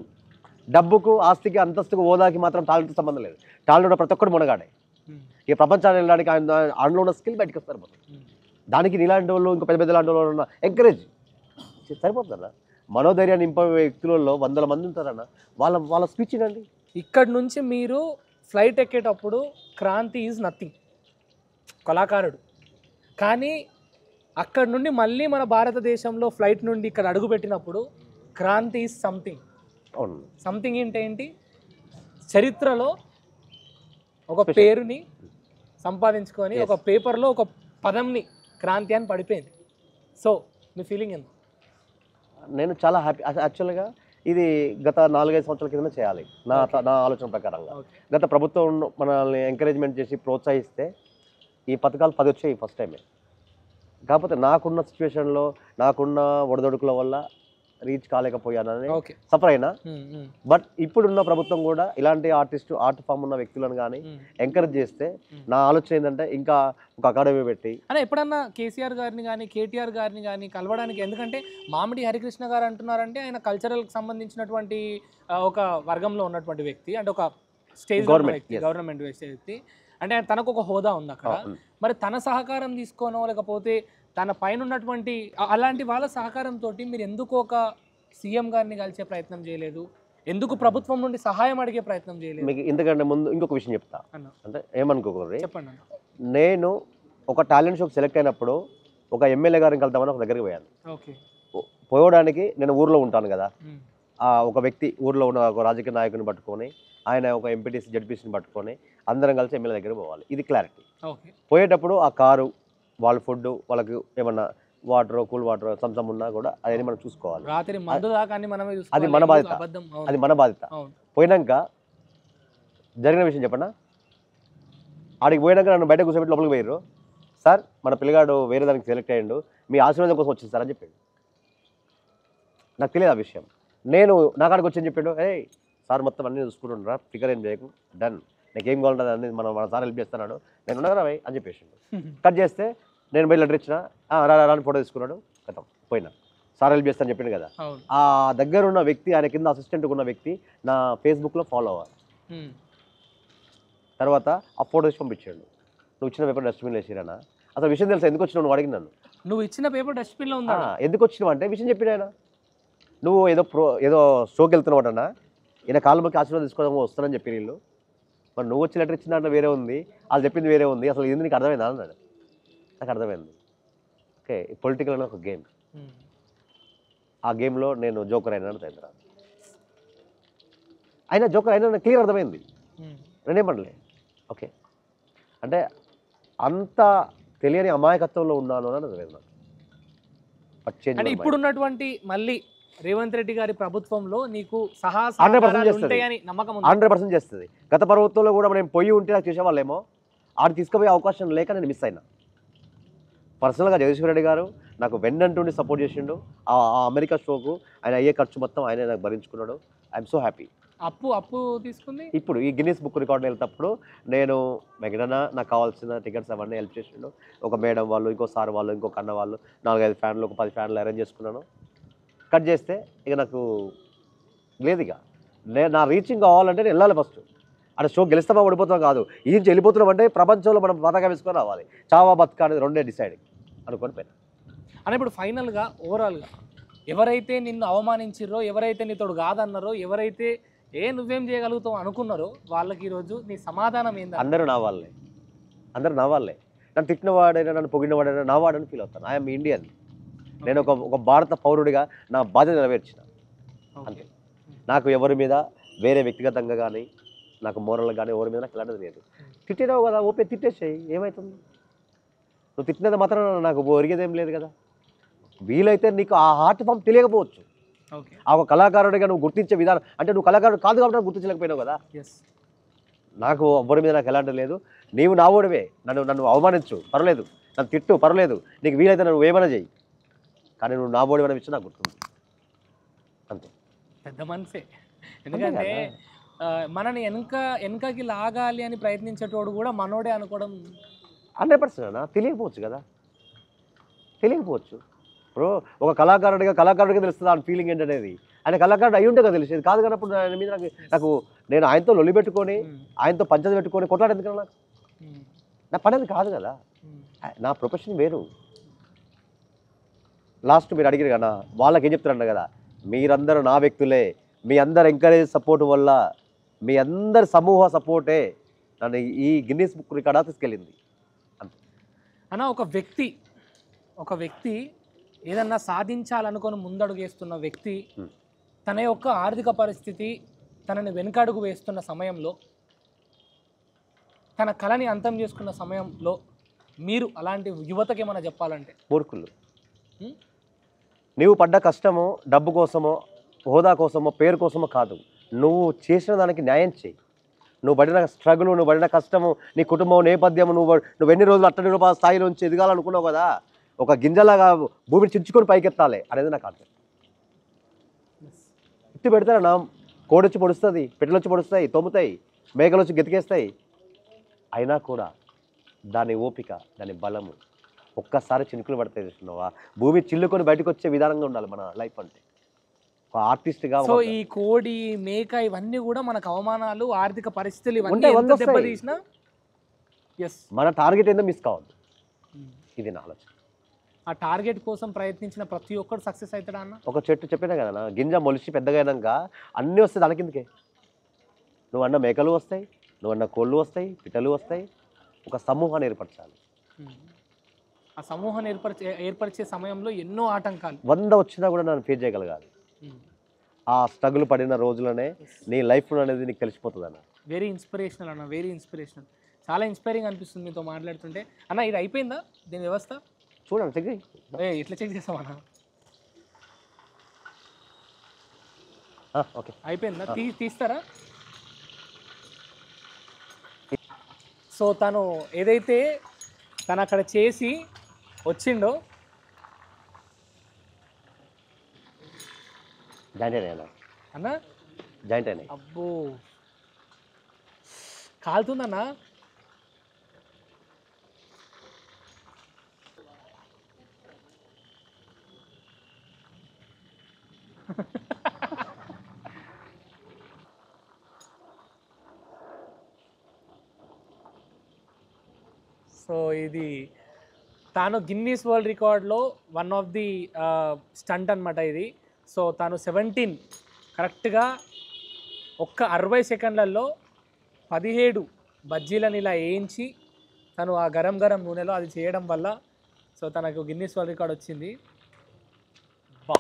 డబ్బుకు, ఆస్తికి, అంతస్తుకు, హోదాకి మాత్రం టాలెంట్ సంబంధం లేదు. టాలెంట్ ప్రతి ఒక్కరు మునగాడే. ఈ ప్రపంచాన్ని వెళ్ళడానికి ఆయనలో ఉన్న స్కిల్ బయటకు వస్తారు. దానికి నీలాంటి వాళ్ళు, ఇంకా పెద్ద పెద్ద లాంటి వాళ్ళు ఉన్న ఎంకరేజ్ సరిపోతుందన్న. మనోధైర్యాన్ని నింపే వ్యక్తులలో 100 మంది ఉంటారన్న, వాళ్ళ స్పీచ్ ఇవ్వండి. ఇక్కడ నుంచి మీరు ఫ్లైట్ ఎక్కేటప్పుడు క్రాంతి ఈజ్ నథింగ్, కళాకారుడు. కానీ అక్కడ నుండి మళ్ళీ మన భారతదేశంలో ఫ్లైట్ నుండి ఇక్కడ అడుగుపెట్టినప్పుడు క్రాంతి ఈజ్ సంథింగ్. అవును. సంథింగ్ ఏంటి చరిత్రలో ఒక పేరుని సంపాదించుకొని ఒక పేపర్లో ఒక పదంని క్రాంతి అని పడిపోయింది. సో మీ ఫీలింగ్ ఎంత? నేను చాలా హ్యాపీ. యాక్చువల్గా ఇది గత 4-5 సంవత్సరాల కిందమే చేయాలి నా ఆలోచన ప్రకారంగా. గత ప్రభుత్వం మనల్ని ఎంకరేజ్మెంట్ చేసి ప్రోత్సహిస్తే ఈ పథకాలు 10 వచ్చాయి ఫస్ట్ టైమే. కాకపోతే నాకున్న సిచ్యువేషన్లో నాకున్న ఒడిదొడుకుల వల్ల రీచ్ కాలేకపోయానని సఫర్ అయినా. బట్ ఇప్పుడున్న ప్రభుత్వం కూడా ఇలాంటి ఆర్ట్ ఫామ్ ఉన్న వ్యక్తులను కానీ ఎంకరేజ్ చేస్తే నా ఆలోచన ఏంటంటే ఇంకా ఒక అకాడమీ పెట్టి అలా ఎప్పుడన్నా కేసీఆర్ గారిని కానీ కేటీఆర్ గారిని కానీ కలవడానికి, ఎందుకంటే మామిడి హరికృష్ణ గారు అంటున్నారంటే ఆయన కల్చరల్కి సంబంధించినటువంటి ఒక వర్గంలో ఉన్నటువంటి వ్యక్తి, అంటే ఒక స్టేజ్ గవర్నమెంట్ వ్యక్తి, అంటే తనకు ఒక హోదా ఉంది అక్కడ. మరి తన సహకారం తీసుకోనో లేకపోతే తన పైన ఉన్నటువంటి అలాంటి వాళ్ళ సహకారంతో మీరు ఎందుకు ఒక సీఎం గారిని కలిసే ప్రయత్నం చేయలేదు? ఎందుకు ప్రభుత్వం నుండి సహాయం అడిగే ప్రయత్నం చేయలేదు? మీకు ఇంతకంటే ముందు ఇంకొక విషయం చెప్తా, అంటే ఏమనుకోకూడదు. చెప్పండి. నేను ఒక టాలెంట్ షోకి సెలెక్ట్ అయినప్పుడు ఒక ఎమ్మెల్యే గారిని కలుద్దామని ఒక దగ్గరికి పోయాను. పోయడానికి నేను ఊర్లో ఉంటాను కదా, ఒక వ్యక్తి ఊర్లో ఉన్న ఒక రాజకీయ నాయకుని పట్టుకొని ఆయన ఒక ఎంపీటీసీ జడ్పీసీని పట్టుకొని అందరం కలిసి ఎమ్మెల్యే దగ్గర పోవాలి. ఇది క్లారిటీ. పోయేటప్పుడు ఆ కారు, వాళ్ళ ఫుడ్, వాళ్ళకి ఏమన్నా వాటర్, కూల్ వాటర్, సంసం ఉన్నా కూడా అవన్నీ మనం చూసుకోవాలి. అది మన బాధ్యత. అది మన బాధ్యత. పోయినాక జరిగిన విషయం చెప్పనా, ఆడికి పోయినాక నన్ను బయట కూర్చోబెట్టి లోపలికి పోయారు. సార్ మన పిల్లగాడు వేరే దానికి సెలెక్ట్ అయ్యిండు, మీ ఆశీర్వాదం కోసం వచ్చింది సార్ అని చెప్పాడు. నాకు తెలియదు ఆ విషయం. నేను నా కాడికి వచ్చి చెప్పాడు, ఏ సార్ మొత్తం అన్నీ చూసుకుంటుండ్రా, ఫిగర్ ఏం చేయకు, డన్, నీకేం కావాలంటే అన్ని మన సార్ హెల్ప్ చేస్తున్నాడు, నేను ఉన్నారా అని చెప్పేసి కట్ చేస్తే నేను బయట లెటర్ ఇచ్చిన, రాని ఫోటో తీసుకున్నాడు, కథం పోయినా. సార్ హెల్ప్ చేస్తాను చెప్పిండు కదా. ఆ దగ్గర ఉన్న వ్యక్తి, ఆయన కింద అసిస్టెంట్గా ఉన్న వ్యక్తి నా ఫేస్బుక్లో ఫాలో అవ్వాలి. తర్వాత ఆ ఫోటో తీసి పంపించాడు. నువ్వు ఇచ్చిన పేపర్ డస్ట్బిన్లో వేసిరానా? అసలు విషయం తెలుసా ఎందుకు వచ్చినావు? నువ్వు అడిగినాను. నువ్వు ఇచ్చిన పేపర్ డస్ట్బిన్లో ఉందా? ఎందుకు వచ్చినావు అంటే విషయం చెప్పినాయన, నువ్వు ఏదో షోకి వెళ్తున్నావు అన్నా, ఈయన కాళ్ళ మొక్కి ఆశీర్వాదం తీసుకోవడం వస్తానని చెప్పి వీళ్ళు, మరి నువ్వు వచ్చి లెటర్ ఇచ్చిన దాంట్లో వేరే ఉంది, వాళ్ళు చెప్పింది వేరే ఉంది, అసలు ఇది నీకు అర్థమైందా అన్నాడు. నాకు అర్థమైంది. ఓకే, పొలిటికల్ అనే ఒక గేమ్, ఆ గేమ్లో నేను జోకర్ అయినా తర్వాత అయినా జోకర్ అయినా నాకు క్లియర్ అర్థమైంది. నేనేమనలే. ఓకే, అంటే అంత తెలియని అమాయకత్వంలో ఉన్నాను అని అర్థమైంది నాకు. అంటే ఇప్పుడున్నటువంటి మళ్ళీ రేవంత్ రెడ్డి గారి ప్రభుత్వంలో నీకు 100% చేస్తుంది. గత ప్రభుత్వంలో కూడా మనం పోయి ఉంటే నాకు చేసేవాళ్ళేమో, ఆడు తీసుకుపోయే అవకాశం లేక నేను మిస్ అయినా. పర్సనల్గా జగదీశ్వర్ రెడ్డి గారు నాకు వెన్నంటుండి సపోర్ట్ చేసిండు. ఆ అమెరికా షోకు ఆయన అయ్యే ఖర్చు మొత్తం ఆయన నాకు భరించుకున్నాడు. I'm so happy. అప్పు తీసుకుంది. ఇప్పుడు ఈ గిన్నీస్ బుక్ రికార్డు వెళ్తేప్పుడు నేను వెంకటన్న నాకు కావాల్సిన టికెట్స్ అవన్నీ హెల్ప్ చేసిండు. ఒక మేడం వాళ్ళు, ఇంకో సార్ వాళ్ళు, ఇంకొక అన్న వాళ్ళు, 4-5 ఫ్యాన్లు, ఒక 10 ఫ్యాన్లు అరేంజ్ చేసుకున్నాను. కట్ చేస్తే ఇక నాకు లేదు. ఇక నా రీచింగ్ కావాలంటే నేను వెళ్ళాలి ఫస్ట్. అంటే షో గెలుస్తామా ఓడిపోతాం కాదు, ఈ నుంచి వెళ్ళిపోతున్నాం అంటే ప్రపంచంలో మనం పతాకా వేసుకొని రావాలి. చావా బతుకా అనేది రెండే డిసైడ్ అనుకొని పోయినా. అని ఇప్పుడు ఫైనల్గా ఓవరాల్గా ఎవరైతే నిన్ను అవమానించిర్రో, ఎవరైతే నీతోడు కాదన్నారో, ఎవరైతే నువ్వేం చేయగలుగుతావు అనుకున్నారో వాళ్ళకి ఈరోజు నీ సమాధానం ఏంటి? అందరూ నా వాళ్ళే, నన్ను తిట్టినవాడైనా నన్ను పొగిడినవాడైనా నా వాడని ఫీల్ అవుతాను. I'm Indian. నేను ఒక భారత పౌరుడిగా నా బాధ్యత నెరవేర్చిన అంతే. నాకు ఎవరి మీద వేరే వ్యక్తిగతంగా కానీ, నాకు మోరల్ కానీ ఎవరి మీద నాకు ఇలాంటిది లేదు. తిట్టినావు కదా, ఓపే తిట్టేసేయి, ఏమవుతుంది? నువ్వు తిట్టినది మాత్రం నాకు ఒరిగేదేం లేదు కదా. వీలైతే నీకు ఆ హార్ట్ ఫామ్ తెలియకపోవచ్చు, ఆ ఒక కళాకారుడిగా నువ్వు గుర్తించే విధానం, అంటే నువ్వు కళాకారుడు కాదు కాబట్టి గుర్తించలేకపోయినావు కదా. నాకు ఎవరి మీద నాకు ఎలాంటి లేదు. నీవు నా ఓడివే, నన్ను అవమానించు పర్లేదు, నన్ను తిట్టు పర్లేదు, నీకు వీలైతే నువ్వు ఏమైనా చెయ్యి, కానీ నువ్వు నా ఓడివని విషయం నాకు గుర్తుంది అంతే. పెద్ద మనసే. ఎందుకంటే మనని వెనకకి లాగాలి అని ప్రయత్నించేటోడు కూడా మనోడే అనుకోవడం 100%. తెలియకపోవచ్చు కదా, తెలియకపోవచ్చు. ఇప్పుడు ఒక కళాకారుడిగా తెలుస్తుంది ఆ ఫీలింగ్ ఏంటనేది. ఆయన కళాకారుడు అయ్యి ఉంటే కదా తెలిసేది కాదు. కానప్పుడు ఆయన మీద నాకు నేను ఆయనతో లొల్లి పెట్టుకొని, ఆయనతో పంచాయతీ పెట్టుకొని కొట్లాడేది ఎందుకన్నా? నాకు నా పనేది కాదు కదా, నా ప్రొఫెషన్ వేరు. లాస్ట్ మీరు అడిగారు కదా, వాళ్ళకి ఏం చెప్తారన్న కదా, మీరందరూ నా వ్యక్తులే, మీ అందరు ఎంకరేజ్ సపోర్ట్ వల్ల, మీ అందరి సమూహ సపోర్టే నన్ను ఈ గిన్నీస్ బుక్ రికార్డా తీసుకెళ్ళింది అంతే. అన్న ఒక వ్యక్తి ఏదన్నా సాధించాలనుకొని ముందడుగేస్తున్న వ్యక్తి తన యొక్క ఆర్థిక పరిస్థితి తనని వెనుకడుగు వేస్తున్న సమయంలో, తన కళని అంతం చేసుకున్న సమయంలో మీరు అలాంటి యువతకి ఏమైనా చెప్పాలంటే? మూర్ఖులు. నీవు పడ్డ కష్టమో డబ్బు కోసమో హోదా కోసమో పేరు కోసమో కాదు, నువ్వు చేసిన దానికి న్యాయం చేయి. నువ్వు పడిన స్ట్రగుల్, నువ్వు పడిన కష్టము, నీ కుటుంబం నేపథ్యం, నువ్వు ఎన్ని రోజులు అట్టడి రూపాయల స్థాయి నుంచి ఎదగాలనుకున్నావు కదా, ఒక గింజలాగా భూమిని చించుకొని పైకెత్తాలి అనేది నా కాన్సెప్ట్. ఇట్టి పెడతారన్నా, కోడొచ్చి పొడుస్తుంది, పెట్టెలు వచ్చి పొడుస్తాయి, తోముతాయి, మేకలు వచ్చి గెతికేస్తాయి. అయినా కూడా దాని ఓపిక, దాని బలము ఒక్కసారి చినుకులు పడతాయి చూస్తున్నావా, భూమి చిల్లుకొని బయటకు వచ్చే విధానంగా ఉండాలి మన లైఫ్ అంటే. ఒక ఆర్టిస్ట్గా సో ఈ కోడి, మేక ఇవన్నీ కూడా మనకు అవమానాలు, ఆర్థిక పరిస్థితులు ఇవన్నీ ఎంత దెబ్బతీసినా మన టార్గెట్ ఏందో మిస్ కావద్దు. ఇది నా ఆలోచన. ఆ టార్గెట్ కోసం ప్రయత్నించిన ప్రతి ఒక్కరు సక్సెస్ అవుతాడా అన్న? ఒక చెట్టు చెప్పినా కదా, గింజ మొలిచి పెద్దగా అయినాక అన్నీ వస్తాయి దాని కిందకే. నువ్వు అన్న మేకలు వస్తాయి, నువ్వు అన్న కోళ్ళు వస్తాయి, పిట్టలు వస్తాయి. ఒక సమూహాన్ని ఏర్పరచాలి. ఆ సమూహాన్ని ఏర్పరిచే సమయంలో ఎన్నో ఆటంకాలు 100 వచ్చినా కూడా నన్ను ఫేస్ చేయగలగాలి. ఆ స్ట్రగుల్ పడిన రోజులనే నీ లైఫ్ అనేది నీకు తెలిసిపోతుంది అన్న. వెరీ ఇన్స్పిరేషనల్ అన్న, వెరీ ఇన్స్పిరేషనల్. చాలా ఇన్స్పైరింగ్ అనిపిస్తుంది మీతో మాట్లాడుతుంటే. అన్న ఇది అయిపోయిందా దీని వ్యవస్థ? చూడండి, చెక్ ఎట్లా చెక్ చేస్తామన్నా? ఓకే అయిపోయిందా? తీస్తారా? సో తను ఏదైతే తను అక్కడ చేసి వచ్చిండో జాయింట్ అయినా అన్న, జాయింట్ అయినాయి. అబ్బో కాలుతుందన్నా. సో ఇది తాను గిన్నీస్ వరల్డ్ రికార్డ్లో వన్ ఆఫ్ ది స్టంట్ అనమాట ఇది. సో తాను 17 కరెక్ట్గా ఒక్క 60 సెకండ్లలో 17 బజ్జీలను ఇలా వేయించి తను ఆ గరం గరం నూనెలో అది చేయడం వల్ల సో తనకు గిన్నీస్ వరల్డ్ రికార్డ్ వచ్చింది. బా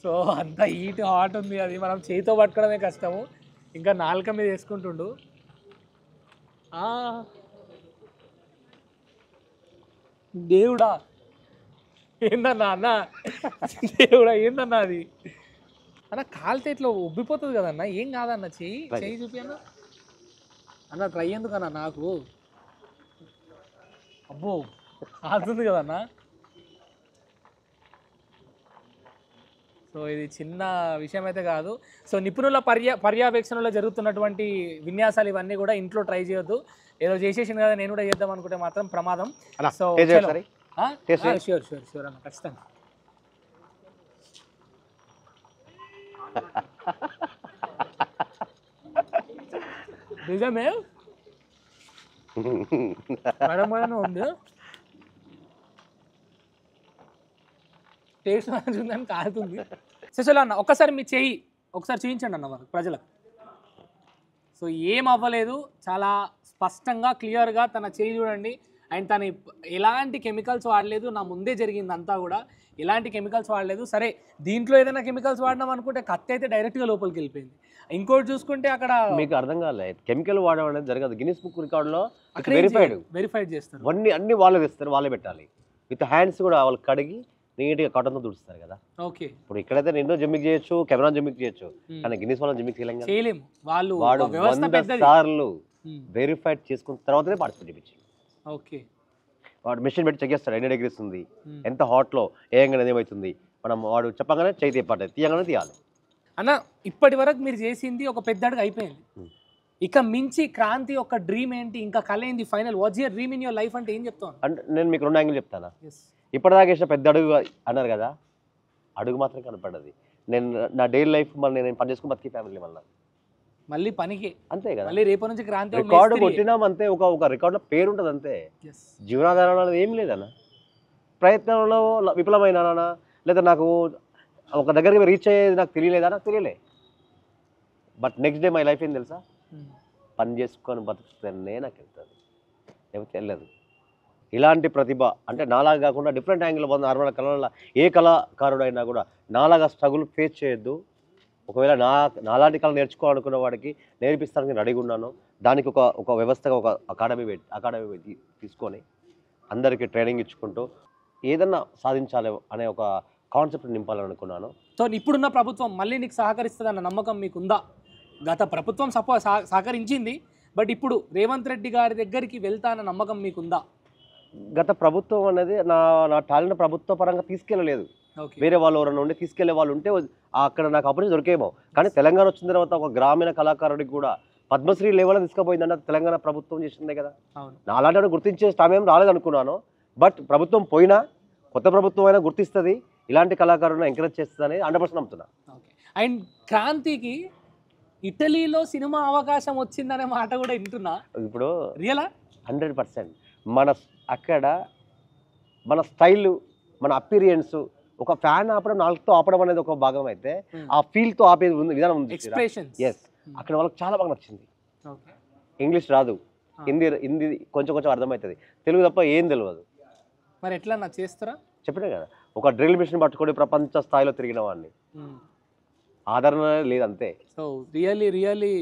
సో అంత హీట్ హాట్ ఉంది, అది మనం చేతితో పట్టుకోవడమే కష్టము, ఇంకా నాలుక మీద వేసుకుంటుండు. దేవుడా ఏందన్నా అన్న, దేవుడా ఏందన్నా అది అన్న? కాలితే ఇట్లా ఉబ్బిపోతుంది కదన్న, ఏం కాదన్న, చెయ్యి చూపి అన్న. అన్న ట్రై ఎందుకన్నా నాకు? అబ్బో కాలుతుంది కదన్నా. సో ఇది చిన్న విషయం అయితే కాదు. సో నిపుణుల పర్యవేక్షణలో జరుగుతున్నటువంటి విన్యాసాలు ఇవన్నీ కూడా ఇంట్లో ట్రై చేయొద్దు. ఏదో చేసేసింది కదా నేను కూడా చేద్దాం అనుకుంటే మాత్రం ప్రమాదం. సో షూర్ షూర్ షూర్ అన్న, ఖచ్చితంగా. నిజమే మరమరను ఉంది, టేస్ట్ చూద్దానికి కాలుతుంది. శశుల అన్న ఒక్కసారి మీ చెయ్యి ఒకసారి చూపించండి అన్న వారు ప్రజలకు. సో ఏం అవ్వలేదు, చాలా స్పష్టంగా క్లియర్గా తన చెయ్యి చూడండి. అండ్ తను ఎలాంటి కెమికల్స్ వాడలేదు, నా ముందే జరిగింది అంతా కూడా, ఎలాంటి కెమికల్స్ వాడలేదు. సరే దీంట్లో ఏదైనా కెమికల్స్ వాడినాం అనుకుంటే కత్తి అయితే డైరెక్ట్గా లోపలికి వెళ్ళిపోయింది. ఇంకోటి చూసుకుంటే అక్కడ మీకు అర్థం కాలేదు, కెమికల్ వాడడం అనేది జరగదు. గిన్నిస్ బుక్ రికార్డులో వెరిఫైడ్ చేస్తారు, అన్ని వాళ్ళే తెస్తారు, వాళ్ళే పెట్టాలి. విత్ హ్యాండ్స్ కూడా వాళ్ళు కడిగి నీట్గా కాటన్తో తుడుస్తారు కదా. ఓకే, ఇప్పుడు ఇక్కడైతే నిన్నో జిమ్మిక్ చేయొచ్చు, కెమెరా జిమ్మిక్ చేయొచ్చు, కానీ గిన్నిస్ వాళ్ళని జిమ్మిక్ చేయలేము. వాళ్ళు వాడు 100 సార్లు వెరిఫైడ్ చేసుకున్న తర్వాతనే పార్టిసిపేట్ చేయించి. ఓకే, వాడు మెషిన్ పెట్టి చెక్ చేస్తాడు ఎన్ని డిగ్రీస్ ఉంది, ఎంత హాట్లో వేయంగానే ఏమవుతుంది, మనం వాడు చెప్పగానే చేయి తీయపడ్డది, తీయగానే తీయాలి. అన్న ఇప్పటి వరకు మీరు చేసింది ఒక పెద్ద అడుగు అయిపోయింది, ఇక మించి క్రాంతి ఒక డ్రీమ్ ఏంటి, ఇంకా కళ ఏంటి, final what's your dream in your life అంటే ఏం చెప్తాను? అంటే నేను మీకు 2 యాంగిల్ చెప్తాను. ఇప్పటిదాకా వేసిన పెద్ద అడుగు అన్నారు కదా, అడుగు మాత్రం కనపడ్డది. నేను నా డైలీ లైఫ్ మళ్ళీ నేను పని చేసుకుని బతికి ఫ్యామిలీ మళ్ళీ పనికి అంతే కదా. మళ్ళీ రేపటి నుంచి క్రాంతి రికార్డు కొట్టినాం అంతే, ఒక రికార్డులో పేరు ఉంటుంది అంతే. జీవనాధారం అనేది ఏం లేదన్న. ప్రయత్నంలో విఫలమైనానా, లేదా నాకు ఒక దగ్గరికి రీచ్ అయ్యేది నాకు తెలియలేదా, నాకు తెలియలే. But next day my life ఏం తెలుసా, పని చేసుకొని బతుకుతానే నాకు వెళ్తుంది, లేకపోతే వెళ్ళదు. ఇలాంటి ప్రతిభ అంటే నాలాగా కాకుండా డిఫరెంట్ యాంగిల్ పోతుంది 6 కళల ఏ కళాకారుడైనా కూడా నాలాగా స్ట్రగుల్ ఫేస్ చేయొద్దు. ఒకవేళ నాలాంటి కళ నేర్చుకోవాలనుకున్న వాడికి నేర్పిస్తానికి రెడీగా ఉన్నాను. దానికి ఒక వ్యవస్థగా ఒక అకాడమీ తీసుకొని అందరికీ ట్రైనింగ్ ఇచ్చుకుంటూ ఏదన్నా సాధించాలి అనే ఒక కాన్సెప్ట్ నింపాలనుకున్నాను. సో ఇప్పుడున్న ప్రభుత్వం మళ్ళీ నీకు సహకరిస్తుందన్న నమ్మకం మీకుందా? గత ప్రభుత్వం సహకరించింది, బట్ ఇప్పుడు రేవంత్ రెడ్డి గారి దగ్గరికి వెళ్తానన్న నమ్మకం మీకుందా? గత ప్రభుత్వం అనేది నా టాలెంట్ ప్రభుత్వ పరంగా తీసుకెళ్ళలేదు. వేరే వాళ్ళు ఎవరైనా ఉండి తీసుకెళ్లే వాళ్ళు ఉంటే అక్కడ నాకు ఆపర్చునిటీ దొరికేమో. కానీ తెలంగాణ వచ్చిన తర్వాత ఒక గ్రామీణ కళాకారుడికి కూడా పద్మశ్రీ లెవెల్ తీసుకుపోయిందంటే తెలంగాణ ప్రభుత్వం చేసిందే కదా. నా అలాంటి గుర్తించే సమయం రాలేదనుకున్నాను. బట్ ప్రభుత్వం పోయినా కొత్త ప్రభుత్వం అయినా గుర్తిస్తుంది, ఇలాంటి కళాకారులను ఎంకరేజ్ చేస్తుందని 100% నమ్ముతున్నా. అండ్ క్రాంతికి ఇటలీలో సినిమా అవకాశం వచ్చిందనే మాట కూడా వింటున్నా. ఇప్పుడు రియలా? 100%. అక్కడ మన స్టైల్, మన అపీరియన్స్, ఒక ఫ్యాన్ ఆపడం, నాలుగుతో ఆపడం అనేది ఒక భాగం అయితే ఆ ఫీల్తో ఆపే విధానం ఉంది. ఎస్, అక్కడ వాళ్ళకి చాలా బాగా నచ్చింది. ఇంగ్లీష్ రాదు, హిందీ కొంచెం అర్థమవుతుంది, తెలుగు తప్ప ఏం తెలియదు. మరి ఎట్లా నా చేస్తారా? చెప్పినా కదా, ఒక డ్రిల్ మిషన్ పట్టుకొని ప్రపంచ స్థాయిలో తిరిగిన వాడిని, ఆదరణ లేదంతే. So really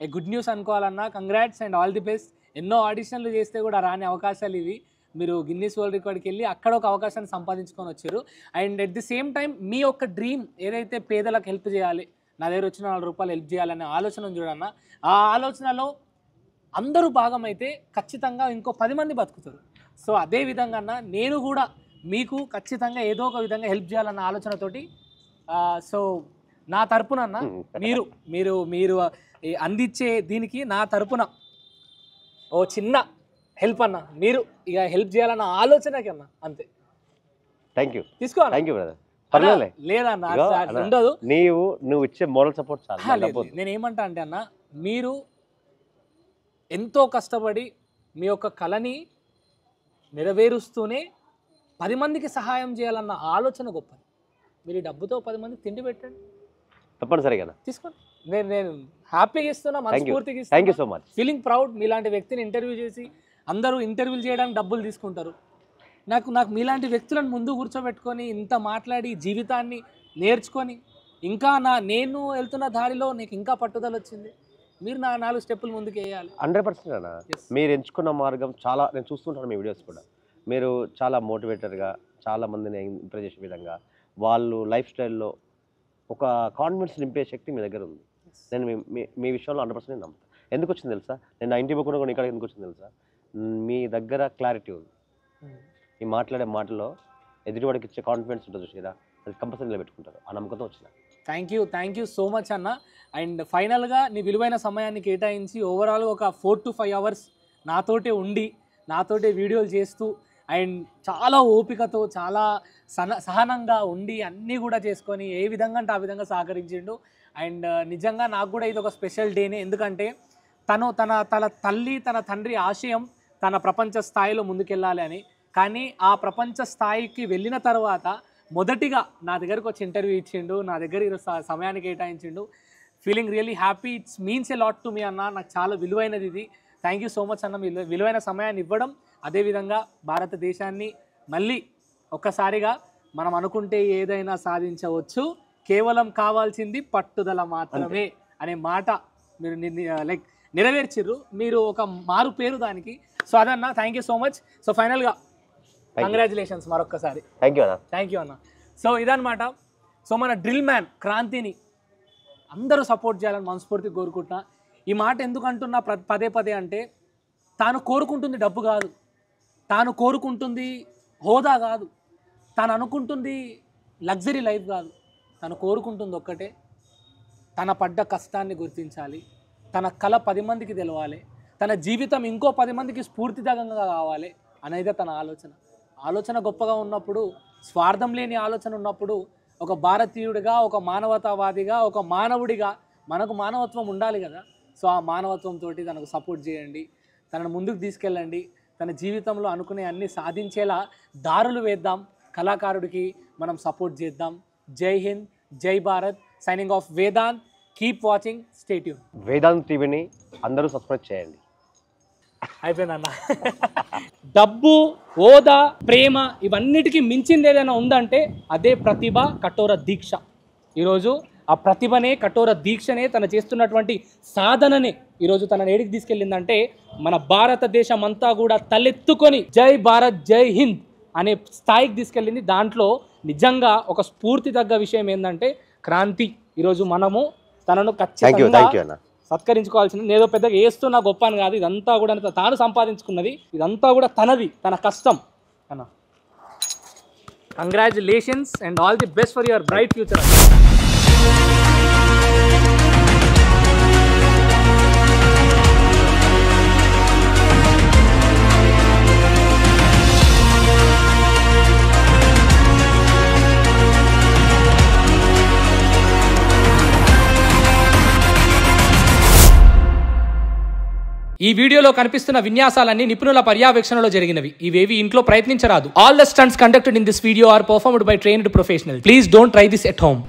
a good news అనుకోవాలన్నా. Congrats and all the best. ఎన్నో ఆడిషన్లు చేస్తే కూడా రాని అవకాశాలు ఇవి. మీరు గిన్నీస్ వరల్డ్ రికార్డ్కి వెళ్ళి అక్కడ ఒక అవకాశాన్ని సంపాదించుకొని వచ్చారు. And at the same time మీ యొక్క డ్రీమ్ ఏదైతే పేదలకు హెల్ప్ చేయాలి, నా దగ్గర వచ్చిన 4 రూపాయలు హెల్ప్ చేయాలనే ఆలోచన చూడన్నా, ఆ ఆలోచనలో అందరూ భాగమైతే ఖచ్చితంగా ఇంకో 10 మంది బతుకుతారు. సో అదే విధంగా నేను కూడా మీకు ఖచ్చితంగా ఏదో ఒక విధంగా హెల్ప్ చేయాలన్న ఆలోచనతోటి సో నా తరపున మీరు అందించే దీనికి నా తరపున ఓ చిన్న హెల్ప్ అన్న, మీరు ఇక హెల్ప్ చేయాలన్న ఆలోచనకి అన్న, అంతే. థ్యాంక్ యూ, తీసుకో. Thank you brother. పర్లేదు లేదన్న, ఉండదు. నువ్వు ఇచ్చే మోరల్ సపోర్ట్ చాలా. నేను ఏమంటా అంటే అన్న, మీరు ఎంతో కష్టపడి మీ యొక్క కళని నెరవేరుస్తూనే 10 మందికి సహాయం చేయాలన్న ఆలోచన గొప్పది. మీరు డబ్బుతో 10 మందికి తిండి పెట్టండి, తప్పనిసరిగా తీసుకోండి. నేను హ్యాపీగా ఇస్తున్నా, మనస్ఫూర్తిగా ఇస్తున్నా. Thank you so much. Feeling proud. మీలాంటి వ్యక్తిని ఇంటర్వ్యూ చేసి అందరూ ఇంటర్వ్యూలు చేయడానికి డబ్బులు తీసుకుంటారు. నాకు మీలాంటి వ్యక్తులను ముందు కూర్చోబెట్టుకొని ఇంత మాట్లాడి జీవితాన్ని నేర్చుకొని ఇంకా నేను వెళ్తున్న దారిలో నీకు ఇంకా పట్టుదల వచ్చింది, మీరు 4 స్టెప్పులు ముందుకు వేయాలి. 100% అన్న. మీరు ఎంచుకున్న మార్గం చాలా, నేను చూస్తుంటాను మీ వీడియోస్ కూడా. మీరు చాలా మోటివేటర్గా, చాలా మందిని ఇంప్రెస్ చేసే విధంగా, వాళ్ళు లైఫ్ స్టైల్లో ఒక కాన్ఫిడెన్స్ నింపే శక్తి మీ దగ్గర ఉంది. నేను మీ విషయంలో 100% నమ్ముతాను. ఎందుకు వచ్చింది తెలుసా? నేను 90 కూడా ఇక్కడ ఎందుకు వచ్చింది తెలుసా? మీ దగ్గర క్లారిటీ ఉంది. ఈ మాట్లాడే మాటలో ఎదుటివాడికి ఇచ్చే కాన్ఫిడెన్స్ ఉంటుంది చూసిరా, అది కంపల్సరీ నిలబెట్టుకుంటారు. ఆ నమ్మకంతో వచ్చిన. థ్యాంక్ యూ సో మచ్ అన్న. అండ్ ఫైనల్గా నీ విలువైన సమయాన్ని కేటాయించి ఓవరాల్ ఒక 4 to 5 hours నాతోటే ఉండి, నాతోటే వీడియోలు చేస్తూ, అండ్ చాలా ఓపికతో, చాలా సహనంగా ఉండి అన్నీ కూడా చేసుకొని ఏ విధంగా అంటే ఆ విధంగా సహకరించిండు. అండ్ నిజంగా నాకు కూడా ఇది ఒక స్పెషల్ డేనే. ఎందుకంటే తన తల్లి, తన తండ్రి ఆశయం తన ప్రపంచ స్థాయిలో ముందుకెళ్ళాలి అని. కానీ ఆ ప్రపంచ స్థాయికి వెళ్ళిన తర్వాత మొదటిగా నా దగ్గరకు వచ్చి ఇంటర్వ్యూ ఇచ్చిండు, నా దగ్గర సమయాన్ని కేటాయించిండు. Feeling really happy. It's means a lot to me అన్న. నాకు చాలా విలువైనది ఇది. థ్యాంక్ యూ సో మచ్ అన్న, విలువైన సమయాన్ని ఇవ్వడం. అదేవిధంగా భారతదేశాన్ని మళ్ళీ ఒక్కసారిగా మనం అనుకుంటే ఏదైనా సాధించవచ్చు, కేవలం కావాల్సింది పట్టుదల మాత్రమే అనే మాట మీరు లైక్ నెరవేర్చిర్రు. మీరు ఒక మారు పేరు దానికి. సో అదన్న, thank you so much. So ఫైనల్గా కంగ్రాచులేషన్స్ మరొక్కసారి. థ్యాంక్ యూ అన్న. సో ఇదన్నమాట. సో మన డ్రిల్ మ్యాన్ క్రాంతిని అందరూ సపోర్ట్ చేయాలని మనస్ఫూర్తిగా కోరుకుంటున్నా. ఈ మాట ఎందుకు అంటున్నా పదే అంటే, తాను కోరుకుంటుంది డబ్బు కాదు, తాను కోరుకుంటుంది హోదా కాదు, తాను అనుకుంటుంది లగ్జరీ లైఫ్ కాదు. తను కోరుకుంటుంది ఒక్కటే, తన పడ్డ కష్టాన్ని గుర్తించాలి, తన కళ 10 మందికి తెలవాలి, తన జీవితం ఇంకో 10 మందికి స్ఫూర్తిదాయకంగా కావాలి అనేది తన ఆలోచన గొప్పగా ఉన్నప్పుడు, స్వార్థం లేని ఆలోచన ఉన్నప్పుడు, ఒక భారతీయుడిగా, ఒక మానవతావాదిగా, ఒక మానవుడిగా మనకు మానవత్వం ఉండాలి కదా. సో ఆ మానవత్వంతో తనకు సపోర్ట్ చేయండి, తనను ముందుకు తీసుకెళ్ళండి, తన జీవితంలో అనుకునే అన్ని సాధించేలా దారులు వేద్దాం. కళాకారుడికి మనం సపోర్ట్ చేద్దాం. జై హింద్, జై Bharat. Signing off Vedant. Keep watching, stay tune. Vedant టీవీని అందరూ సబ్స్క్రైబ్ చేయండి. అయిపోయిందన్న. డబ్బు, హోదా, ప్రేమ ఇవన్నిటికీ మించింది ఏదైనా ఉందంటే అదే ప్రతిభ, కఠోర దీక్ష. ఈరోజు ఆ ప్రతిభనే, కఠోర దీక్షనే, తను చేస్తున్నటువంటి సాధననే ఈరోజు తన ఏడికి తీసుకెళ్ళిందంటే మన భారతదేశం అంతా కూడా తలెత్తుకొని జై భారత్ జై హింద్ అనే స్థాయికి తీసుకెళ్ళింది. దాంట్లో నిజంగా ఒక స్ఫూర్తి తగ్గ విషయం ఏంటంటే క్రాంతి. ఈరోజు మనము తనను ఖచ్చితంగా సత్కరించుకోవాల్సింది. ఏదో పెద్దగా వేస్తున్నా గొప్ప అని కాదు, ఇదంతా కూడా తాను సంపాదించుకున్నది, ఇదంతా కూడా తనది, తన కష్టం అన్న. Congratulations and all the best for your bright future. ఈ వీడియోలో కనిపిస్తున్న విన్యాసాలన్నీ నిపుణుల పర్యవేక్షణలో జరిగినవి. ఇవేవి ఇంట్లో ప్రయత్నించరాదు. All the stunts conducted in this video are performed by trained professional. Please don't try this at home.